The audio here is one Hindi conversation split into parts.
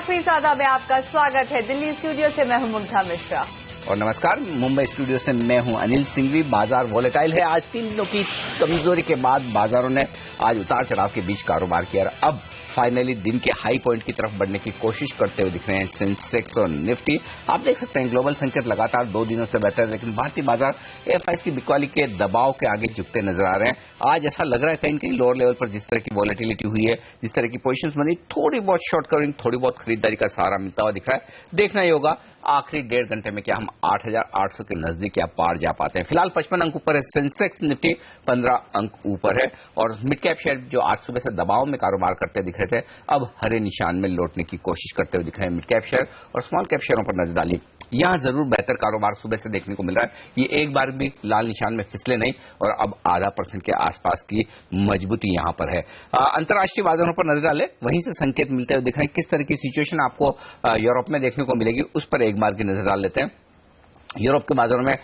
आखिरी सादा में आपका स्वागत है। दिल्ली स्टूडियो से मैं हूं मुग्धा मिश्रा और नमस्कार, मुंबई स्टूडियो से मैं हूं अनिल सिंघवी। बाजार वोलेटाइल है। आज 3 दिनों की कमजोरी के बाद बाजारों ने आज उतार चढ़ाव के बीच कारोबार किया और अब फाइनली दिन के हाई पॉइंट की तरफ बढ़ने की कोशिश करते हुए दिख रहे हैं सेंसेक्स और निफ्टी। आप देख सकते हैं ग्लोबल संकेत लगातार 2 दिनों से बेहतर है, लेकिन भारतीय बाजार एफआईएस की बिकवाली के दबाव के आगे झुकते नजर आ रहे हैं। आज ऐसा लग रहा है कहीं न कहीं लोअर लेवल पर जिस तरह की वॉलेटिलिटी हुई है, जिस तरह की पोजीशंस बनी, थोड़ी बहुत शॉर्ट कवरिंग, थोड़ी बहुत खरीदारी का सहारा मिलता हुआ दिख रहा है। देखना ही होगा आखिरी 1.5 घंटे में क्या हम 8,800 के नजदीक या पार जा पाते हैं। फिलहाल 55 अंक ऊपर है सेंसेक्स, निफ्टी 15 अंक ऊपर है और मिड कैप शेयर जो आज सुबह से दबाव में कारोबार करते दिख रहे थे अब हरे निशान में लौटने की कोशिश करते हुए दिख रहे हैं। मिड कैप शेयर और स्मॉल कैप शेयरों पर नजर डाली, यहां जरूर बेहतर कारोबार सुबह से देखने को मिल रहा है। ये एक बार भी लाल निशान में फिसले नहीं और अब आधा % के आसपास की मजबूती यहां पर है। अंतर्राष्ट्रीय बाजारों पर नजर डाले, वहीं से संकेत मिलते हुए दिख रहे हैं। किस तरह की सिचुएशन आपको यूरोप में देखने को मिलेगी उस पर एक बार की नजर डाल लेते हैं। यूरोप के बाजारों में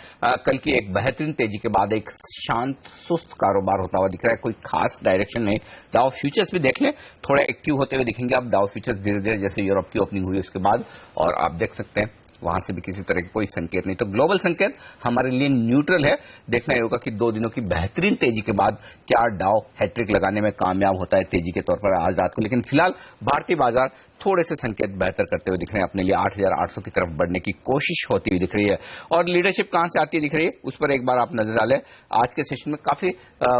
कल की एक बेहतरीन तेजी के बाद एक शांत सुस्त कारोबार होता हुआ दिख रहा है, कोई खास डायरेक्शन नहीं। डाउ फ्यूचर्स भी देख लें, थोड़े एक्टिव होते हुए दिखेंगे अब डाउ फ्यूचर्स धीरे धीरे, जैसे यूरोप की ओपनिंग हुई उसके बाद, और आप देख सकते हैं वहां से भी किसी तरह की कोई संकेत नहीं। तो ग्लोबल संकेत हमारे लिए न्यूट्रल है। देखना होगा कि 2 दिनों की बेहतरीन तेजी के बाद क्या डाउ हैट्रिक लगाने में कामयाब होता है तेजी के तौर पर आज रात को। लेकिन फिलहाल भारतीय बाजार थोड़े से संकेत बेहतर करते हुए दिख रहे हैं, अपने लिए 8,800 की तरफ बढ़ने की कोशिश होती हुई दिख रही है। और लीडरशिप कहां से आती दिख रही है उस पर एक बार आप नजर डालें। आज के सेशन में काफी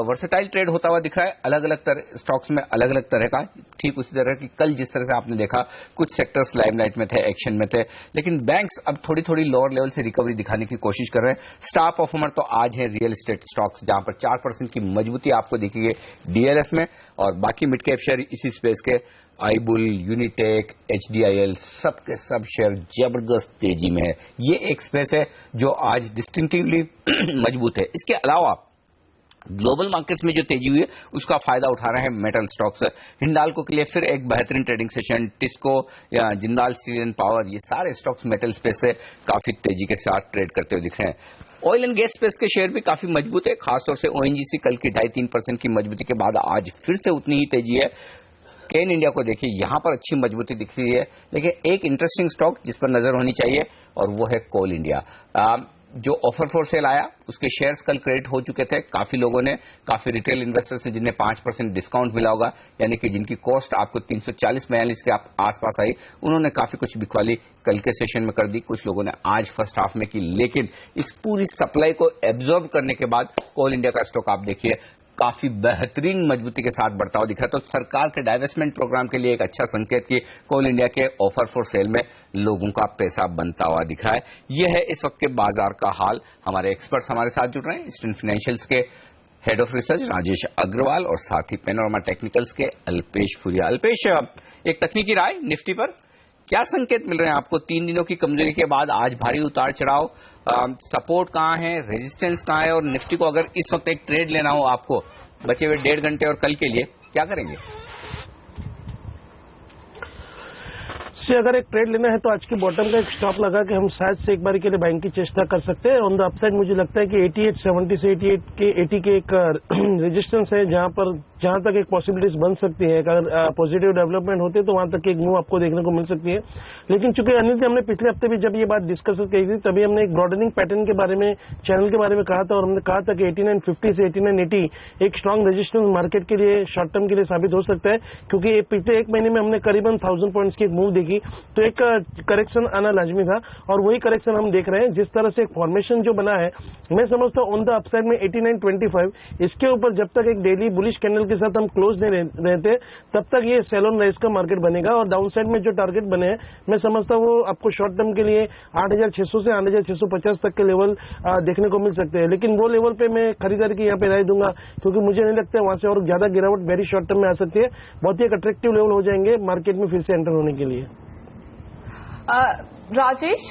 वर्सेटाइल ट्रेड होता हुआ दिख रहा है, अलग अलग तरह स्टॉक्स में अलग अलग तरह का, ठीक उसी तरह की कल जिस तरह से आपने देखा कुछ सेक्टर्स लाइमलाइट में थे, एक्शन में थे, लेकिन बैंक्स अब थोड़ी थोड़ी लोअर लेवल से रिकवरी दिखाने की कोशिश कर रहे हैं। स्टार परफॉर्मर तो आज है रियल एस्टेट स्टॉक्स, जहां पर 4% की मजबूती आपको दिखेगी डीएलएफ में, और बाकी मिड कैप शेयर इसी स्पेस के आईबुल, यूनिटेक, एचडीआईएल, सब के सब शेयर जबरदस्त तेजी में है। ये एक स्पेस है जो आज डिस्टिंक्टिवली मजबूत है। इसके अलावा ग्लोबल मार्केट्स में जो तेजी हुई है उसका फायदा उठा रहे हैं मेटल स्टॉक्स। हिंडाल्को के लिए फिर एक बेहतरीन ट्रेडिंग सेशन, टिस्को या जिंदाल स्टील एंड पावर, ये सारे स्टॉक्स मेटल स्पेस से काफी तेजी के साथ ट्रेड करते हुए दिख रहे हैं। ऑयल एंड गैस स्पेस के शेयर भी काफी मजबूत है, खासतौर से ओएनजीसी कल की 2.5-3% की मजबूती के बाद आज फिर से उतनी ही तेजी है। केन इंडिया को देखिए, यहां पर अच्छी मजबूती दिख रही है, लेकिन एक इंटरेस्टिंग स्टॉक जिस पर नजर होनी चाहिए और वो है कोल इंडिया। जो ऑफर फॉर सेल आया उसके शेयर्स कल क्रेडिट हो चुके थे काफी लोगों ने, काफी रिटेल इन्वेस्टर्स ने जिन्हें 5% डिस्काउंट मिला होगा, यानी कि जिनकी कॉस्ट आपको 340-42 के आसपास आई, उन्होंने काफी कुछ बिकवाली कल के सेशन में कर दी। कुछ लोगों ने आज फर्स्ट हाफ में की, लेकिन इस पूरी सप्लाई को एब्जॉर्ब करने के बाद कोल इंडिया का स्टॉक आप देखिए काफी बेहतरीन मजबूती के साथ बढ़ता हुआ दिख रहा है। तो सरकार के डाइवेस्टमेंट प्रोग्राम के लिए एक अच्छा संकेत कि कोल इंडिया के ऑफर फॉर सेल में लोगों का पैसा बनता हुआ दिख रहा है। यह है इस वक्त के बाजार का हाल। हमारे एक्सपर्ट्स हमारे साथ जुड़ रहे हैं, ईस्टर्न फाइनेंशियल्स के head of research Rajesh Agarwal और साथ ही पैनोरमा टेक्निकल्स के अल्पेश फुरिया। अल्पेश, एक तकनीकी राय निफ्टी पर क्या संकेत मिल रहे हैं आपको 3 दिनों की कमजोरी के बाद? आज भारी उतार चढ़ाव, सपोर्ट कहां है, रेजिस्टेंस कहां है, और निफ्टी को अगर इस वक्त एक ट्रेड लेना हो आपको बचे हुए 1.5 घंटे और कल के लिए, क्या करेंगे? से अगर एक ट्रेड लेना है तो आज की बॉटम का एक स्टॉप लगा के हम शायद से एक बार के लिए बाइंग की चेष्टा कर सकते हैं। ऑन द अपसाइड मुझे लगता है कि 88.70 से 80 के एक रेजिस्टेंस है, जहां तक एक पॉसिबिलिटीज बन सकती है। अगर पॉजिटिव डेवलपमेंट होते तो वहां तक एक मूव आपको देखने को मिल सकती है। लेकिन चूंकि अनिल जी, हमने पिछले हफ्ते भी जब ये बात डिस्कस की थी तभी हमने एक ब्रॉडनिंग पैटर्न के बारे में, चैनल के बारे में कहा था, और हमने कहा था कि 8950 से 8980 एक स्ट्रांग रेजिस्टेंस मार्केट के लिए शॉर्ट टर्म के लिए साबित हो सकता है, क्योंकि पिछले 1 महीने में हमने करीबन 1000 पॉइंट्स की एक मूव देखी, तो एक करेक्शन आना लाजमी था और वही करेक्शन हम देख रहे हैं। जिस तरह से एक फॉर्मेशन जो बना है, मैं समझता हूं ऑन द अपसाइड में 8925, इसके ऊपर जब तक एक डेली बुलिश कैंडल के साथ हम क्लोज नहीं रहते तब तक ये सेल ऑन राइज का मार्केट बनेगा। और डाउन साइड में जो टारगेट बने हैं, मैं समझता हूं वो आपको शॉर्ट टर्म के लिए 8600 से 8650 तक के लेवल देखने को मिल सकते हैं। लेकिन वो लेवल पे मैं खरीदारी की यहाँ पे राय दूंगा, क्योंकि मुझे नहीं लगता है वहां से और ज्यादा गिरावट वेरी शॉर्ट टर्म में आ सकती है। बहुत ही एक अट्रैक्टिव लेवल हो जाएंगे मार्केट में फिर से एंटर होने के लिए। राजेश,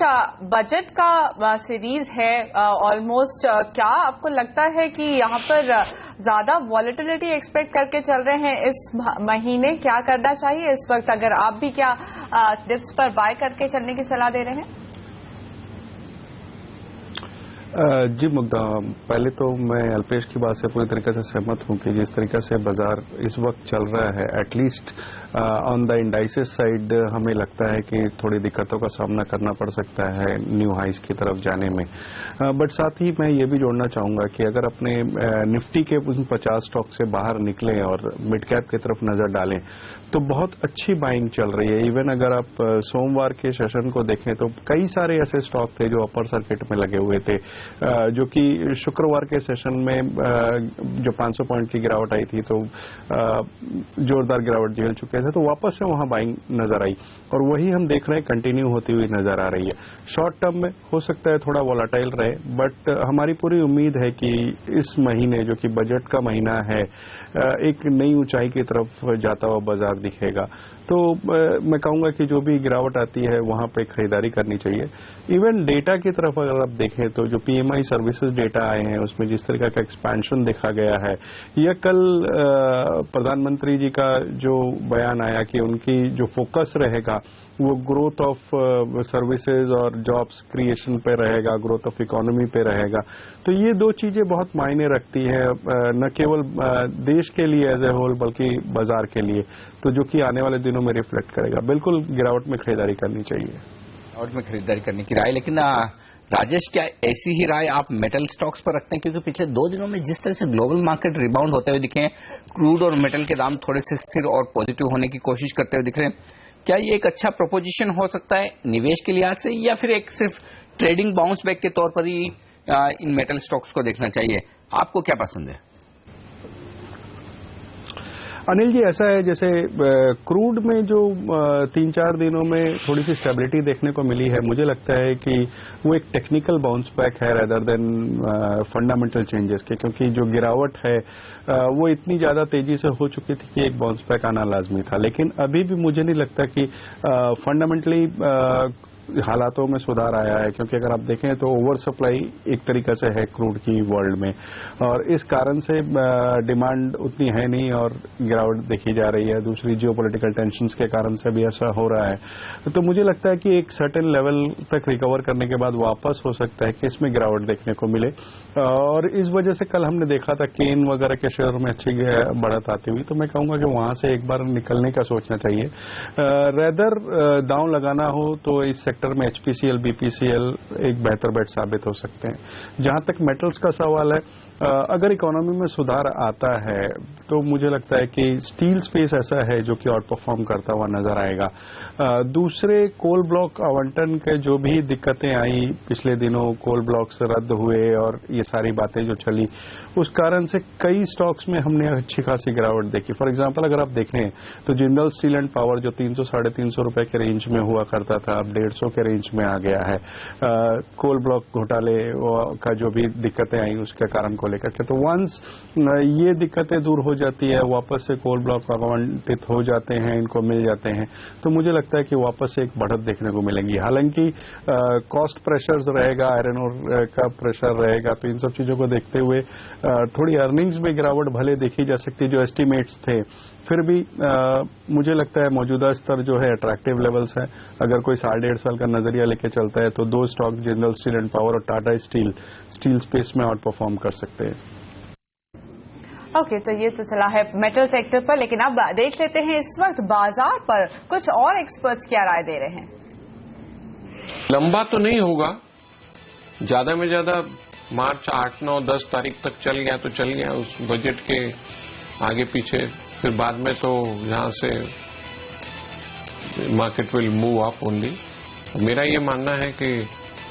बजट का सीरीज है ऑलमोस्ट, क्या आपको लगता है कि यहाँ पर ज्यादा वॉलेटिलिटी एक्सपेक्ट करके चल रहे हैं इस महीने? क्या करना चाहिए इस वक्त? अगर आप भी क्या डिप्स पर बाय करके चलने की सलाह दे रहे हैं? जी मुग्धा, पहले तो मैं अल्पेश की बात से पूरी तरीके से सहमत हूं कि जिस तरीके से बाजार इस वक्त चल रहा है, at least on the indices side हमें लगता है कि थोड़ी दिक्कतों का सामना करना पड़ सकता है न्यू हाइस की तरफ जाने में। बट साथ ही मैं ये भी जोड़ना चाहूंगा कि अगर अपने निफ्टी के 50 स्टॉक से बाहर निकलें और मिड कैप की तरफ नजर डालें तो बहुत अच्छी बाइंग चल रही है। इवन अगर आप सोमवार के सेशन को देखें तो कई सारे ऐसे स्टॉक थे जो अपर सर्किट में लगे हुए थे, जो कि शुक्रवार के सेशन में जो 500 पॉइंट की गिरावट आई थी तो जोरदार गिरावट झेल चुके थे, तो वापस से वहां बाइंग नजर आई और वही हम देख रहे हैं कंटिन्यू होती हुई नजर आ रही है। शॉर्ट टर्म में हो सकता है थोड़ा वॉलेटाइल रहे, बट हमारी पूरी उम्मीद है कि इस महीने जो कि बजट का महीना है एक नई ऊंचाई की तरफ जाता हुआ बाजार दिखेगा। तो मैं कहूंगा कि जो भी गिरावट आती है वहां पे खरीदारी करनी चाहिए। इवन डेटा की तरफ अगर आप देखें तो जो पीएमआई सर्विसेज डेटा आए हैं उसमें जिस तरह का एक्सपेंशन देखा गया है, या कल प्रधानमंत्री जी का जो बयान आया कि उनकी जो फोकस रहेगा वो ग्रोथ ऑफ सर्विसेज और जॉब्स क्रिएशन पे रहेगा, ग्रोथ ऑफ इकोनॉमी पे रहेगा। तो ये दो चीजें बहुत मायने रखती है, न केवल देश के लिए एज ए होल बल्कि बाजार के लिए, तो जो कि आने वाले दिनों में रिफ्लेक्ट करेगा। बिल्कुल गिरावट में खरीदारी करनी चाहिए। गिरावट में खरीदारी करने की राय, लेकिन राजेश क्या ऐसी ही राय आप मेटल स्टॉक्स पर रखते हैं? क्योंकि पिछले 2 दिनों में जिस तरह से ग्लोबल मार्केट रिबाउंड होते हुए दिखे हैं, क्रूड और मेटल के दाम थोड़े से स्थिर और पॉजिटिव होने की कोशिश करते हुए दिख रहे हैं, क्या ये एक अच्छा प्रोपोजिशन हो सकता है निवेश के लिहाज से, या फिर एक सिर्फ ट्रेडिंग बाउंस बैक के तौर पर ही इन मेटल स्टॉक्स को देखना चाहिए? आपको क्या पसंद है? अनिल जी, ऐसा है जैसे क्रूड में जो 3-4 दिनों में थोड़ी सी स्टेबिलिटी देखने को मिली है, मुझे लगता है कि वो एक टेक्निकल बाउंस बैक है रेदर देन फंडामेंटल चेंजेस के, क्योंकि जो गिरावट है वो इतनी ज्यादा तेजी से हो चुकी थी कि एक बाउंस बैक आना लाजमी था। लेकिन अभी भी मुझे नहीं लगता कि फंडामेंटली हालातों में सुधार आया है, क्योंकि अगर आप देखें तो ओवर सप्लाई एक तरीके से है क्रूड की वर्ल्ड में, और इस कारण से डिमांड उतनी है नहीं और गिरावट देखी जा रही है। दूसरी जियोपॉलिटिकल टेंशंस के कारण से भी ऐसा हो रहा है। तो मुझे लगता है कि एक सर्टेन लेवल तक रिकवर करने के बाद वापस हो सकता है कि इसमें गिरावट देखने को मिले, और इस वजह से कल हमने देखा था केन वगैरह के शेयर में अच्छी बढ़त आती हुई। तो मैं कहूंगा कि वहां से एक बार निकलने का सोचना चाहिए। रेदर दांव लगाना हो तो इस सेक्टर में एचपीसीएल, बीपीसीएल एक बेहतर बेट साबित हो सकते हैं। जहां तक मेटल्स का सवाल है, अगर इकोनॉमी में सुधार आता है तो मुझे लगता है कि स्टील स्पेस ऐसा है जो कि आउट परफॉर्म करता हुआ नजर आएगा। दूसरे कोल ब्लॉक आवंटन के जो भी दिक्कतें आई पिछले दिनों, कोल ब्लॉक्स रद्द हुए और ये सारी बातें जो चली, उस कारण से कई स्टॉक्स में हमने अच्छी खासी गिरावट देखी। फॉर एग्जांपल अगर आप देखें तो जिंदल स्टील एंड पावर जो 300-350 रुपए के रेंज में हुआ करता था, अब 150 के रेंज में आ गया है। कोल ब्लॉक घोटाले का जो भी दिक्कतें आई उसके कारण को लेकर के, तो वंस ये दिक्कतें दूर हो जाती है, वापस से कोल ब्लॉक आवंटित हो जाते हैं, इनको मिल जाते हैं, तो मुझे लगता है कि वापस से एक बढ़त देखने को मिलेगी। हालांकि कॉस्ट प्रेशर्स रहेगा, आयरन ओर का प्रेशर रहेगा, तो इन सब चीजों को देखते हुए थोड़ी अर्निंग्स में गिरावट भले देखी जा सकती है। जो एस्टिमेट्स थे फिर भी मुझे लगता है मौजूदा स्तर जो है अट्रैक्टिव लेवल्स है। अगर कोई 1.5 साल का नजरिया लेके चलता है तो 2 stock Jindal steel and power और टाटा स्टील स्पेस में आउट परफॉर्म कर सकते हैं। ओके, तो ये तो चला है मेटल सेक्टर पर, लेकिन अब देख लेते हैं इस वक्त बाजार पर कुछ और एक्सपर्ट्स क्या राय दे रहे हैं। लंबा तो नहीं होगा, ज्यादा में ज्यादा मार्च 8, 9, 10 तारीख तक चल गया तो चल गया, उस बजट के आगे पीछे। फिर बाद में तो यहां से market will move up only. मेरा ये मानना है कि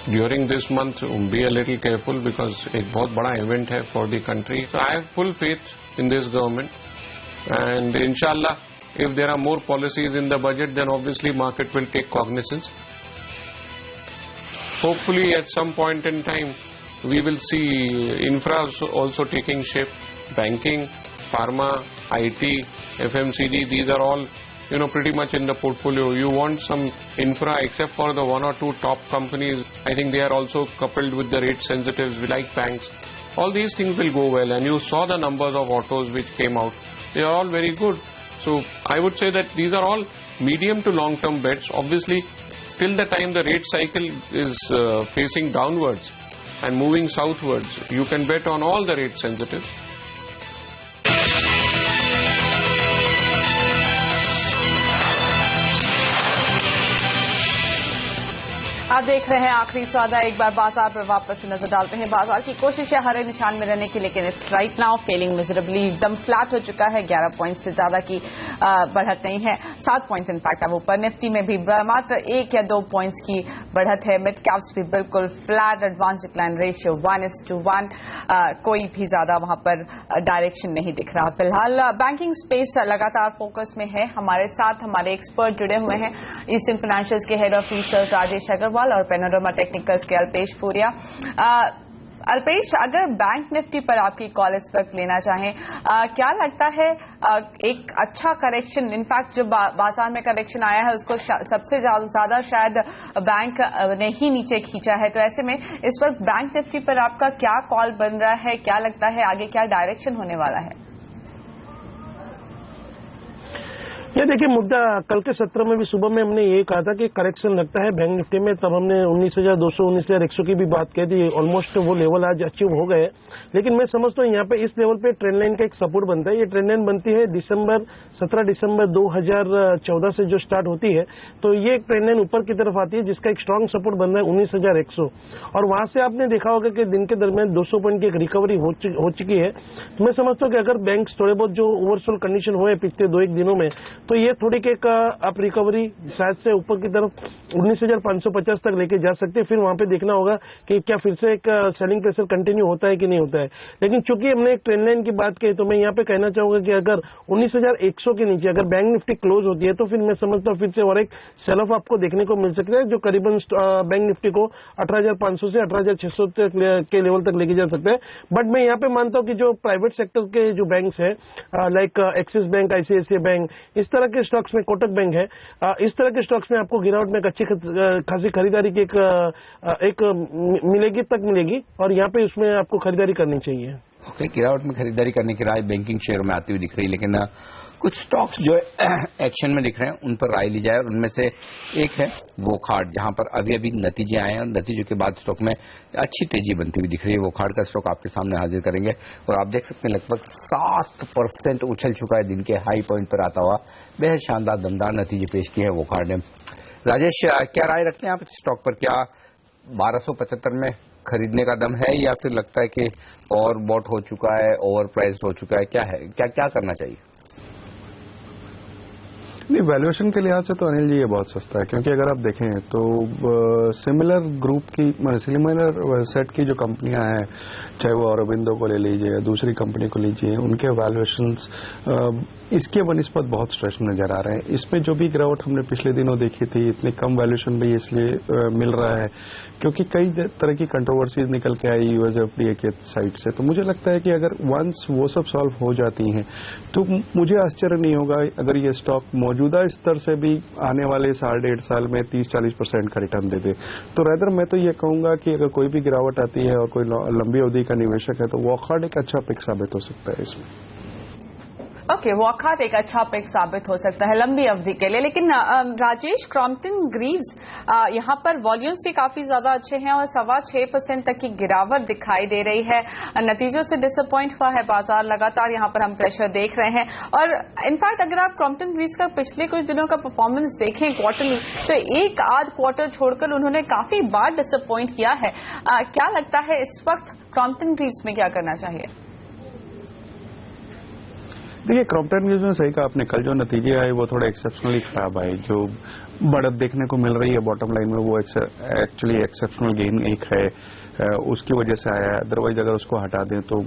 during this month be a little careful, because एक बहुत बड़ा इवेंट है for the country. So I have full faith in this government, and इंशाल्लाह if there are more policies in the budget then obviously market will take cognizance. Hopefully at some point in time we will see infra also taking shape. Banking, pharma, IT, FMCG, these are all pretty much in the portfolio. You want some infra, except for the 1 or 2 top companies. I think they are also coupled with the rate sensitives like banks. All these things will go well, and you saw the numbers of autos which came out. They are all very good. So I would say that these are all medium to long term bets. Obviously till the time the rate cycle is facing downwards, and moving southwards. You can bet on all the rate sensitives. आप देख रहे हैं आखिरी सौदा। एक बार बाजार पर वापस नजर डालते हैं। बाजार की कोशिश है हरे निशान में रहने की, लेकिन it's right now failing miserably. एकदम फ्लैट हो चुका है। 11 पॉइंट से ज्यादा की बढ़त नहीं है। 7 पॉइंट्स इनफैक्ट अब ऊपर। निफ्टी में भी मात्र 1 या 2 पॉइंट्स की बढ़त है। मिड कैप्स भी बिल्कुल फ्लैट। Advance decline ratio 1:1। कोई भी ज्यादा वहां पर डायरेक्शन नहीं दिख रहा फिलहाल। बैंकिंग स्पेस लगातार फोकस में है। हमारे साथ हमारे एक्सपर्ट जुड़े हुए हैं। ईस्टर्न फाइनेंशियल्स के head of research Rajesh Agarwal और पैनोरमा टेक्निकल्स के अल्पेश फूरिया। अल्पेश, अगर बैंक निफ्टी पर आपकी कॉल इस वक्त लेना चाहें, क्या लगता है एक अच्छा करेक्शन, इनफैक्ट जो बाजार में करेक्शन आया है उसको सबसे ज्यादा शायद बैंक ने ही नीचे खींचा है, तो ऐसे में इस वक्त बैंक निफ्टी पर आपका क्या कॉल बन रहा है? क्या लगता है आगे क्या डायरेक्शन होने वाला है? ये देखिए, मुद्दा कल के सत्र में भी सुबह में हमने ये कहा था कि करेक्शन लगता है बैंक निफ्टी में। तब हमने 19,200 19,100 की भी बात कही थी। ऑलमोस्ट वो लेवल आज अचीव हो गए। लेकिन मैं समझता हूँ यहाँ पे इस लेवल पे ट्रेंड लाइन का एक सपोर्ट बनता है। ये ट्रेंड लाइन बनती है 17 दिसंबर 2014 से जो स्टार्ट होती है, तो ये एक ट्रेंड लाइन ऊपर की तरफ आती है जिसका एक स्ट्रांग सपोर्ट बन रहा है 19,100। और वहां से आपने देखा होगा कि दिन के दरमियान 200 पॉइंट की एक रिकवरी हो चुकी है। तो मैं समझता हूँ कि अगर बैंक थोड़े बहुत जो ओवरसोल्ड कंडीशन हुए पिछले 2-1 दिनों में, तो ये थोड़ी की एक आप रिकवरी शायद से ऊपर की तरफ 19,550 तक लेके जा सकते हैं। फिर वहां पे देखना होगा कि क्या फिर से एक सेलिंग प्रेशर कंटिन्यू होता है कि नहीं होता है। लेकिन चूंकि हमने एक ट्रेंड लाइन की बात की, तो मैं यहाँ पे कहना चाहूंगा कि अगर 19,100 के नीचे अगर बैंक निफ्टी क्लोज होती है, तो फिर मैं समझता हूँ फिर से और एक सेल ऑफ आपको देखने को मिल सकता है, जो करीबन बैंक निफ्टी को 18,500 से 18,600 के लेवल तक लेके जा सकता है। बट मैं यहाँ पे मानता हूँ कि जो प्राइवेट सेक्टर के जो बैंक है, like axis bank, ICICI bank, इस तरह के स्टॉक्स में, कोटक बैंक है, इस तरह के स्टॉक्स में आपको गिरावट में एक अच्छी खासी खरीदारी की एक मिलेगी और यहाँ पे उसमें आपको खरीदारी करनी चाहिए। ओके, गिरावट में खरीदारी करने की राय बैंकिंग शेयरों में आती हुई दिख रही है, लेकिन कुछ स्टॉक्स जो एक्शन में दिख रहे हैं उन पर राय ली जाए। और उनमें से एक है वोखार्ड, जहां पर अभी अभी नतीजे आए हैं और नतीजों के बाद स्टॉक में अच्छी तेजी बनती हुई दिख रही है। वोखार्ड का स्टॉक आपके सामने हाजिर करेंगे और आप देख सकते हैं लगभग 7% उछल चुका है दिन के हाई पॉइंट पर आता हुआ। बेहद शानदार दमदार नतीजे पेश किए हैं वोखार्ड ने। राजेश, क्या राय रखते हैं आप इस स्टॉक पर? क्या 1275 में खरीदने का दम है या फिर लगता है कि ओवर बॉट हो चुका है, ओवर प्राइस हो चुका है? क्या है, क्या करना चाहिए? नहीं, वैल्यूएशन के लिहाज से तो अनिल जी ये बहुत सस्ता है, क्योंकि अगर आप देखें तो सिमिलर ग्रुप की, सिमिलर सेट की जो कंपनियां हैं, चाहे वो औरबिंदो को ले लीजिए, दूसरी कंपनी को लीजिए, उनके वैल्यूएशंस इसके बनिस्बत बहुत स्ट्रेच नजर आ रहे हैं। इसमें जो भी गिरावट हमने पिछले दिनों देखी थी, इतनी कम वैल्यूएशन भी इसलिए मिल रहा है क्योंकि कई तरह की कंट्रोवर्सीज निकल के आई USFDA के साइड से। तो मुझे लगता है कि अगर वंस वो सब सॉल्व हो जाती हैं तो मुझे आश्चर्य नहीं होगा अगर ये स्टॉक मौजूदा स्तर से भी आने वाले 1.5 साल में 30-40% का रिटर्न दे दे। तो रेदर मैं तो ये कहूंगा कि अगर कोई भी गिरावट आती है और कोई लंबी अवधि का निवेशक है तो वॉकहार्ड एक अच्छा पिक साबित हो सकता है इसमें। ओके, वॉकहार्ट एक अच्छा पिक साबित हो सकता है लंबी अवधि के लिए। लेकिन राजेश, क्रॉम्पटन ग्रीव्स यहाँ पर वॉल्यूम्स भी काफी ज्यादा अच्छे हैं और 6.25% तक की गिरावट दिखाई दे रही है। नतीजों से डिसअपॉइंट हुआ है बाजार। लगातार यहाँ पर हम प्रेशर देख रहे हैं और इनफैक्ट अगर आप क्रॉम्पटन ग्रीव्स का पिछले कुछ दिनों का परफॉर्मेंस देखें क्वार्टरली, तो एक आध क्वार्टर छोड़कर उन्होंने काफी बार डिसअपॉइंट किया है। क्या लगता है इस वक्त क्रॉम्पटन ग्रीव्स में क्या करना चाहिए? देखिए, क्रॉम्पटन ग्रीव्स में सही कहा आपने, कल जो नतीजे आए वो थोड़ा एक्सेप्शनली खराब आए। जो बढ़त देखने को मिल रही है बॉटम लाइन में वो एक्चुअली एक्सेप्शनल गेन एक है, उसकी वजह से आया है। अदरवाइज अगर उसको हटा दें तो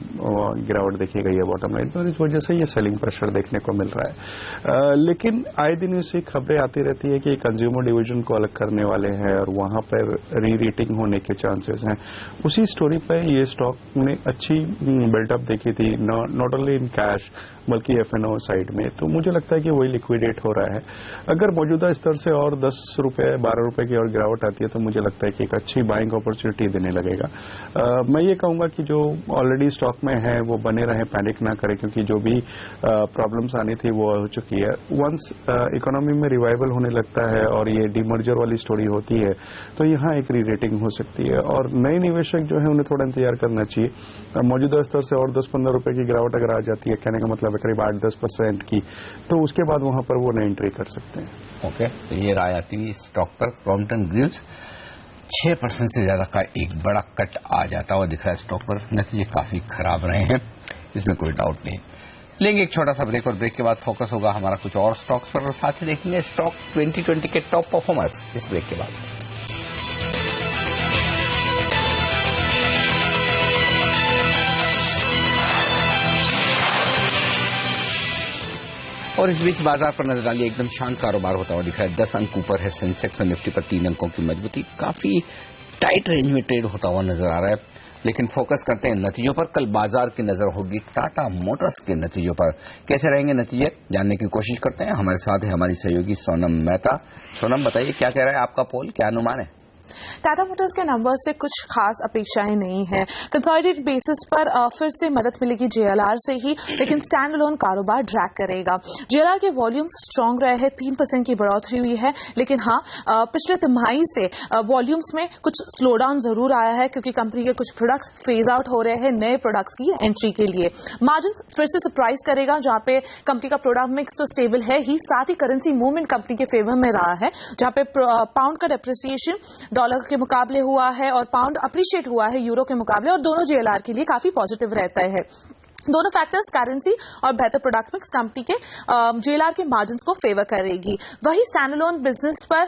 गिरावट देखी गई है बॉटम लाइन पर, इस वजह से ये सेलिंग प्रेशर देखने को मिल रहा है। लेकिन आए दिन इससे खबरें आती रहती है कि कंज्यूमर डिवीजन को अलग करने वाले हैं और वहां पर री रेटिंग होने के चांसेस हैं। उसी स्टोरी पर ये स्टॉक ने अच्छी बिल्टअप देखी थी, नॉट ओनली इन कैश बल्कि F&O साइड में। तो मुझे लगता है कि वही लिक्विडेट हो रहा है। अगर मौजूदा स्तर से और 10 रुपए 12 रुपए की और गिरावट आती है तो मुझे लगता है कि एक अच्छी बाइंग अपॉर्चुनिटी देने लगेगा। रहेगा। मैं ये कहूंगा कि जो ऑलरेडी स्टॉक में है वो बने रहे, पैनिक ना करें, क्योंकि जो भी प्रॉब्लम्स आनी थी वो हो चुकी है। वंस इकोनॉमी में रिवाइवल होने लगता है और ये डीमर्जर वाली स्टोरी होती है तो यहाँ एक री रेटिंग हो सकती है और नए निवेशक जो है उन्हें थोड़ा इंतजार करना चाहिए। मौजूदा स्तर से और 10-15 रुपए की गिरावट अगर आ जाती है, कहने का मतलब है करीब 8-10% की, तो उसके बाद वहां पर वो नई एंट्री कर सकते हैं। ओके, तो ये राय आती हुई स्टॉक पर क्रॉम्पटन ग्रीव्स 6% से ज्यादा का एक बड़ा कट आ जाता हुआ दिख रहा है। स्टॉक पर नतीजे काफी खराब रहे हैं, इसमें कोई डाउट नहीं। लेंगे एक छोटा सा ब्रेक और ब्रेक के बाद फोकस होगा हमारा कुछ और स्टॉक्स पर और साथ ही देखेंगे स्टॉक 2020 के टॉप परफॉर्मर्स इस ब्रेक के बाद। और इस बीच बाजार पर नजर डालिए, एकदम शांत कारोबार होता हुआ दिख रहा है। 10 अंक ऊपर है सेंसेक्स और निफ्टी पर 3 अंकों की मजबूती, काफी टाइट रेंज में ट्रेड होता हुआ नजर आ रहा है। लेकिन फोकस करते हैं नतीजों पर। कल बाजार की नजर होगी टाटा मोटर्स के नतीजों पर। कैसे रहेंगे नतीजे, जानने की कोशिश करते हैं। हमारे साथ है हमारी सहयोगी सोनम मेहता। सोनम, बताइए क्या कह रहा है आपका पोल, क्या अनुमान है? टाटा मोटर्स के नंबर से कुछ खास अपेक्षाएं नहीं है। कंसोलिडेटेड बेसिस पर फिर से मदद मिलेगी जेएलआर से ही, लेकिन स्टैंड अलोन कारोबार ड्रैग करेगा। जेएलआर के वॉल्यूम्स स्ट्रांग रहे हैं, 3% की बढ़ोतरी हुई है, लेकिन हाँ पिछले तिमाही से वॉल्यूम्स में कुछ स्लो डाउन जरूर आया है क्योंकि कंपनी के कुछ प्रोडक्ट्स फेज आउट हो रहे हैं नए प्रोडक्ट्स की एंट्री के लिए। मार्जिन फिर से सरप्राइज करेगा, जहां पे कंपनी का प्रोडक्ट मिक्स तो स्टेबल है ही, साथ ही करेंसी मूवमेंट कंपनी के फेवर में रहा है, जहां पे पाउंड का डेप्रिसिएशन डॉलर के मुकाबले हुआ है और पाउंड अप्रिशिएट हुआ है यूरो के मुकाबले, और दोनों जेएलआर के लिए काफी पॉजिटिव रहता है। दोनों फैक्टर्स करेंसी और बेहतर प्रोडक्ट मिक्स कंपनी के जेएलआर के मार्जिन्स को फेवर करेगी। वही स्टैंडअलोन बिजनेस पर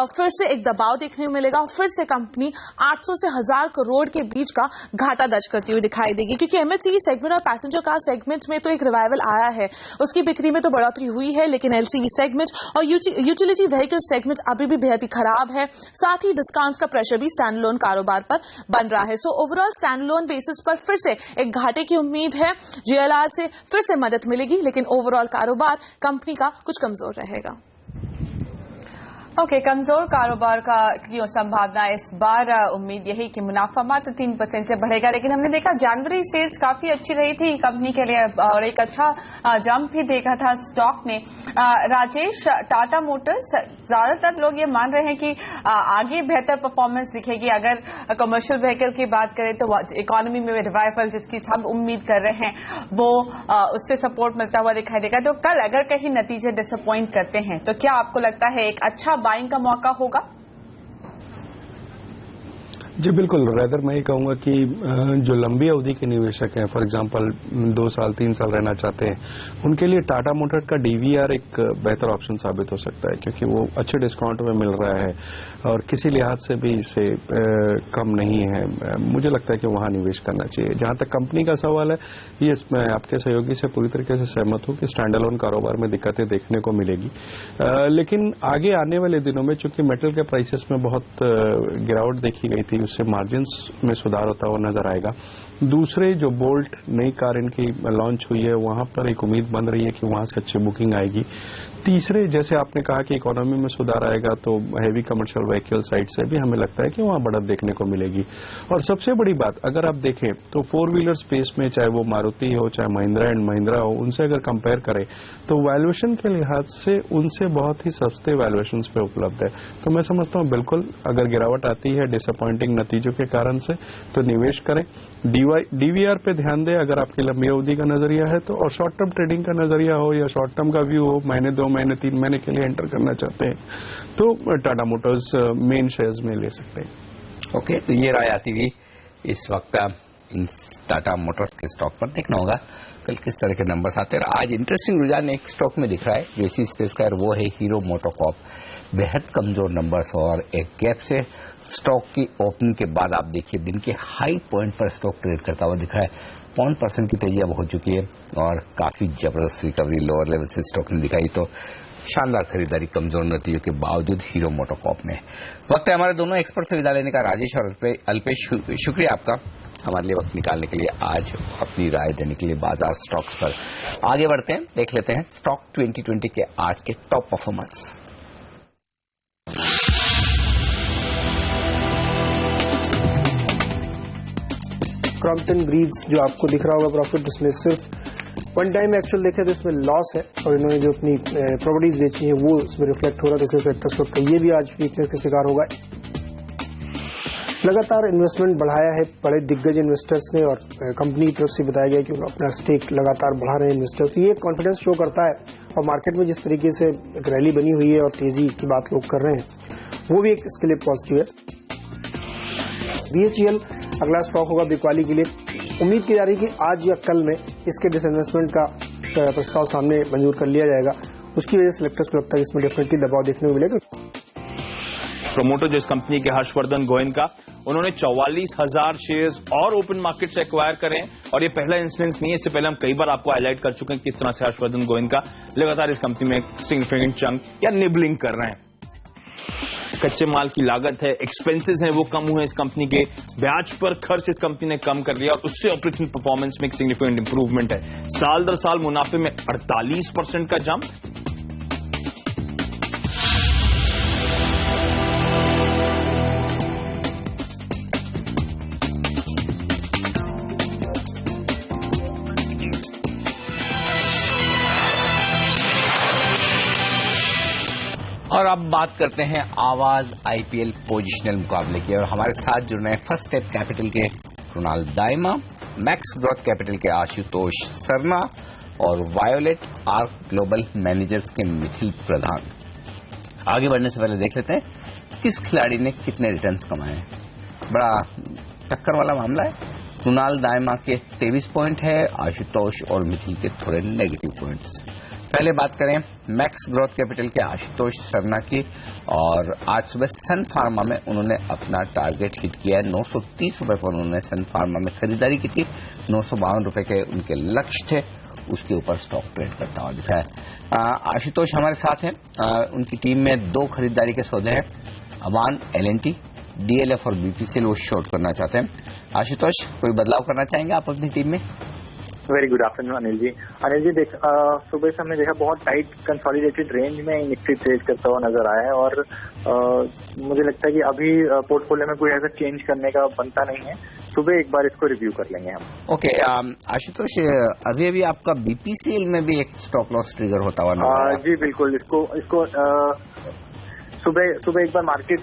फिर से एक दबाव देखने को मिलेगा और फिर से कंपनी 800 से 1000 करोड़ के बीच का घाटा दर्ज करती हुई दिखाई देगी, क्योंकि एमएचसीवी सेगमेंट और पैसेंजर कार सेगमेंट में तो एक रिवाइवल आया है, उसकी बिक्री में तो बढ़ोतरी हुई है, लेकिन एलसीवी सेगमेंट और यूटिलिटी व्हीकल सेगमेंट अभी भी बेहद ही खराब है। साथ ही डिस्काउंट्स का प्रेशर भी स्टैंडअलोन कारोबार पर बन रहा है। सो ओवरऑल स्टैंडअलोन बेसिस पर फिर से एक घाटे की उम्मीद है। जेएलआर से फिर से मदद मिलेगी, लेकिन ओवरऑल कारोबार कंपनी का कुछ कमजोर रहेगा। ओके, कमजोर कारोबार का की संभावना इस बार उम्मीद यही कि मुनाफा मात्र 3% से बढ़ेगा, लेकिन हमने देखा जनवरी सेल्स काफी अच्छी रही थी कंपनी के लिए और एक अच्छा जंप भी देखा था स्टॉक ने। राजेश, टाटा मोटर्स ज्यादातर लोग ये मान रहे हैं कि आगे बेहतर परफॉर्मेंस दिखेगी। अगर कमर्शियल व्हीकल की बात करें तो इकोनॉमी में रिवाइवल जिसकी सब उम्मीद कर रहे हैं वो उससे सपोर्ट मिलता हुआ दिखाई देगा। तो कल अगर कहीं नतीजे डिसअपॉइंट करते हैं तो क्या आपको लगता है एक अच्छा बाइंग का मौका होगा? जी बिल्कुल, रेदर मैं ये कहूँगा कि जो लंबी अवधि के निवेशक हैं, फॉर एग्जांपल 2 साल 3 साल रहना चाहते हैं, उनके लिए टाटा मोटर का डीवीआर एक बेहतर ऑप्शन साबित हो सकता है, क्योंकि वो अच्छे डिस्काउंट में मिल रहा है और किसी लिहाज से भी इसे कम नहीं है। मुझे लगता है कि वहाँ निवेश करना चाहिए। जहाँ तक कंपनी का सवाल है, ये मैं आपके सहयोगी से पूरी तरीके से सहमत हूँ कि स्टैंड अलोन कारोबार में दिक्कतें देखने को मिलेगी, लेकिन आगे आने वाले दिनों में चूंकि मेटल के प्राइसेस में बहुत गिरावट देखी गई थी, उससे मार्जिन्स में सुधार होता हुआ नजर आएगा। दूसरे जो बोल्ट नई कार इनकी लॉन्च हुई है, वहां पर एक उम्मीद बन रही है कि वहां से अच्छी बुकिंग आएगी। तीसरे, जैसे आपने कहा कि इकोनॉमी में सुधार आएगा तो हैवी कमर्शियल व्हीकल साइड से भी हमें लगता है कि वहां बढ़त देखने को मिलेगी। और सबसे बड़ी बात, अगर आप देखें तो 4 व्हीलर स्पेस में चाहे वो मारुति हो चाहे महिंद्रा एंड महिंद्रा हो, उनसे अगर कंपेयर करें तो वैल्यूएशन के लिहाज से उनसे बहुत ही सस्ते वैल्यूएशन पे उपलब्ध है। तो मैं समझता हूँ बिल्कुल अगर गिरावट आती है डिसअपॉइंटिंग नतीजों के कारण से तो निवेश करें। डीवीआर पे ध्यान दें अगर आपकी लंबी अवधि का नजरिया है तो, और शॉर्ट टर्म ट्रेडिंग का नजरिया हो या शॉर्ट टर्म का व्यू हो, महीने 2 महीने 3 महीने के लिए एंटर करना चाहते हैं तो टाटा मोटर्स मेन शेयर्स में ले सकते हैं। ओके, तो ये राय आती हुई इस वक्त इन टाटा मोटर्स के स्टॉक पर देखना होगा कल किस तरह के नंबर्स आते हैं। आज इंटरेस्टिंग रुझान एक स्टॉक में दिख रहा है जो इसी स्पेस का है, वो है हीरो मोटोकॉर्प। बेहद कमजोर नंबर्स और एक गैप से स्टॉक की ओपनिंग के बाद आप देखिए दिन के हाई पॉइंट पर स्टॉक ट्रेड करता हुआ दिख रहा है। 0.5% की तेजी अब हो चुकी है और काफी जबरदस्त रिकवरी लोअर लेवल से स्टॉक ने दिखाई। तो शानदार खरीदारी कमजोर नतीजों के बावजूद हीरो मोटोकॉर्प में। वक्त है हमारे दोनों एक्सपर्ट से विदा लेने का। राजेश और अल्पेश, शुक्रिया आपका हमारे लिए वक्त निकालने के लिए, आज अपनी राय देने के लिए बाजार स्टॉक्स पर। आगे बढ़ते हैं, देख लेते हैं स्टॉक 2020 के आज के टॉप परफॉर्मेंस। क्रॉम्पटन ग्रीव्स जो आपको दिख रहा होगा प्रॉफिट, उसमें सिर्फ वन टाइम एक्चुअल देखें तो इसमें लॉस है और इन्होंने जो अपनी प्रॉपर्टीज बेची है वो उसमें रिफ्लेक्ट हो रहा है। जैसे सेक्टर्स का ये भी आज वीकनेस का शिकार होगा। लगातार इन्वेस्टमेंट बढ़ाया है बड़े दिग्गज इन्वेस्टर्स ने और कंपनी की तरफ से बताया गया कि वो अपना स्टेक लगातार बढ़ा रहे हैं इन्वेस्टर्स। तो ये कॉन्फिडेंस शो करता है और मार्केट में जिस तरीके से एक रैली बनी हुई है और तेजी की बात लोग कर रहे हैं वो भी एक इसके लिए पॉजिटिव है। BHEL अगला स्टॉक होगा बिकवाली के लिए। उम्मीद की जा रही है कि आज या कल में इसके डिसइन्वेस्टमेंट का प्रस्ताव सामने मंजूर कर लिया जाएगा। उसकी वजह से सेलेक्टर्स को लगता है कि इसमें डेफिनेटली दबाव देखने को मिलेगा। प्रमोटर जो इस कंपनी के हर्षवर्धन गोयनका, उन्होंने 44,000 शेयर्स और ओपन मार्केट से एक्वायर करे और ये पहला इंस्टेंस नहीं है। इससे पहले हम कई बार आपको हाईलाइट कर चुके हैं किस तरह से हर्षवर्धन गोयनका लगातार इस कंपनी में सिग्निफिकेंट चंक या निबलिंग कर रहे हैं। कच्चे माल की लागत है, एक्सपेंसेस हैं, वो कम हुए इस कंपनी के, ब्याज पर खर्च इस कंपनी ने कम कर लिया और उससे ऑपरेशनल परफॉर्मेंस में एक सिग्निफिकेंट इंप्रूवमेंट है। साल दर साल मुनाफे में 48% का जंप। और अब बात करते हैं आवाज IPL पोजिशनल मुकाबले की और हमारे साथ जुड़ रहे हैं फर्स्ट स्टेप कैपिटल के Kunal Dayma, Max Growth Capital के आशुतोष सरना और वायोलेट आर्क ग्लोबल मैनेजर्स के मिथिल प्रधान। आगे बढ़ने से पहले देख लेते हैं किस खिलाड़ी ने कितने रिटर्न्स कमाए। बड़ा टक्कर वाला मामला है। कुणाल दायमा के 23 पॉइंट है, आशुतोष और मिथिल के थोड़े नेगेटिव पॉइंट्स। पहले बात करें मैक्स ग्रोथ कैपिटल के आशुतोष शर्मा की और आज सुबह सन फार्मा में उन्होंने अपना टारगेट हिट किया है। 930 रुपए पर उन्होंने सन फार्मा में खरीदारी की थी। 952 रुपए के उनके लक्ष्य थे, उसके ऊपर स्टॉक ट्रेड करता हुआ दिखा है। आशुतोष हमारे साथ हैं। उनकी टीम में 2 खरीदारी के सौदे हैं, अवान LNT, DLF और BPCL वो शॉर्ट करना चाहते हैं। आशुतोष, कोई बदलाव करना चाहेंगे आप अपनी टीम में? Very good afternoon Anil ji. सुबह से हमने देखा बहुत टाइट कंसोलिडेटेड रेंज में निफ्टी ट्रेड करता हुआ नजर आया है और मुझे लगता है कि अभी पोर्टफोलियो में कोई ऐसा चेंज करने का बनता नहीं है। सुबह एक बार इसको रिव्यू कर लेंगे हम। ओके, आशुतोष, अभी आपका BPCL में भी एक स्टॉप लॉस ट्रिगर होता हुआ नजर आ रहा है। जी बिल्कुल, इसको सुबह एक बार मार्केट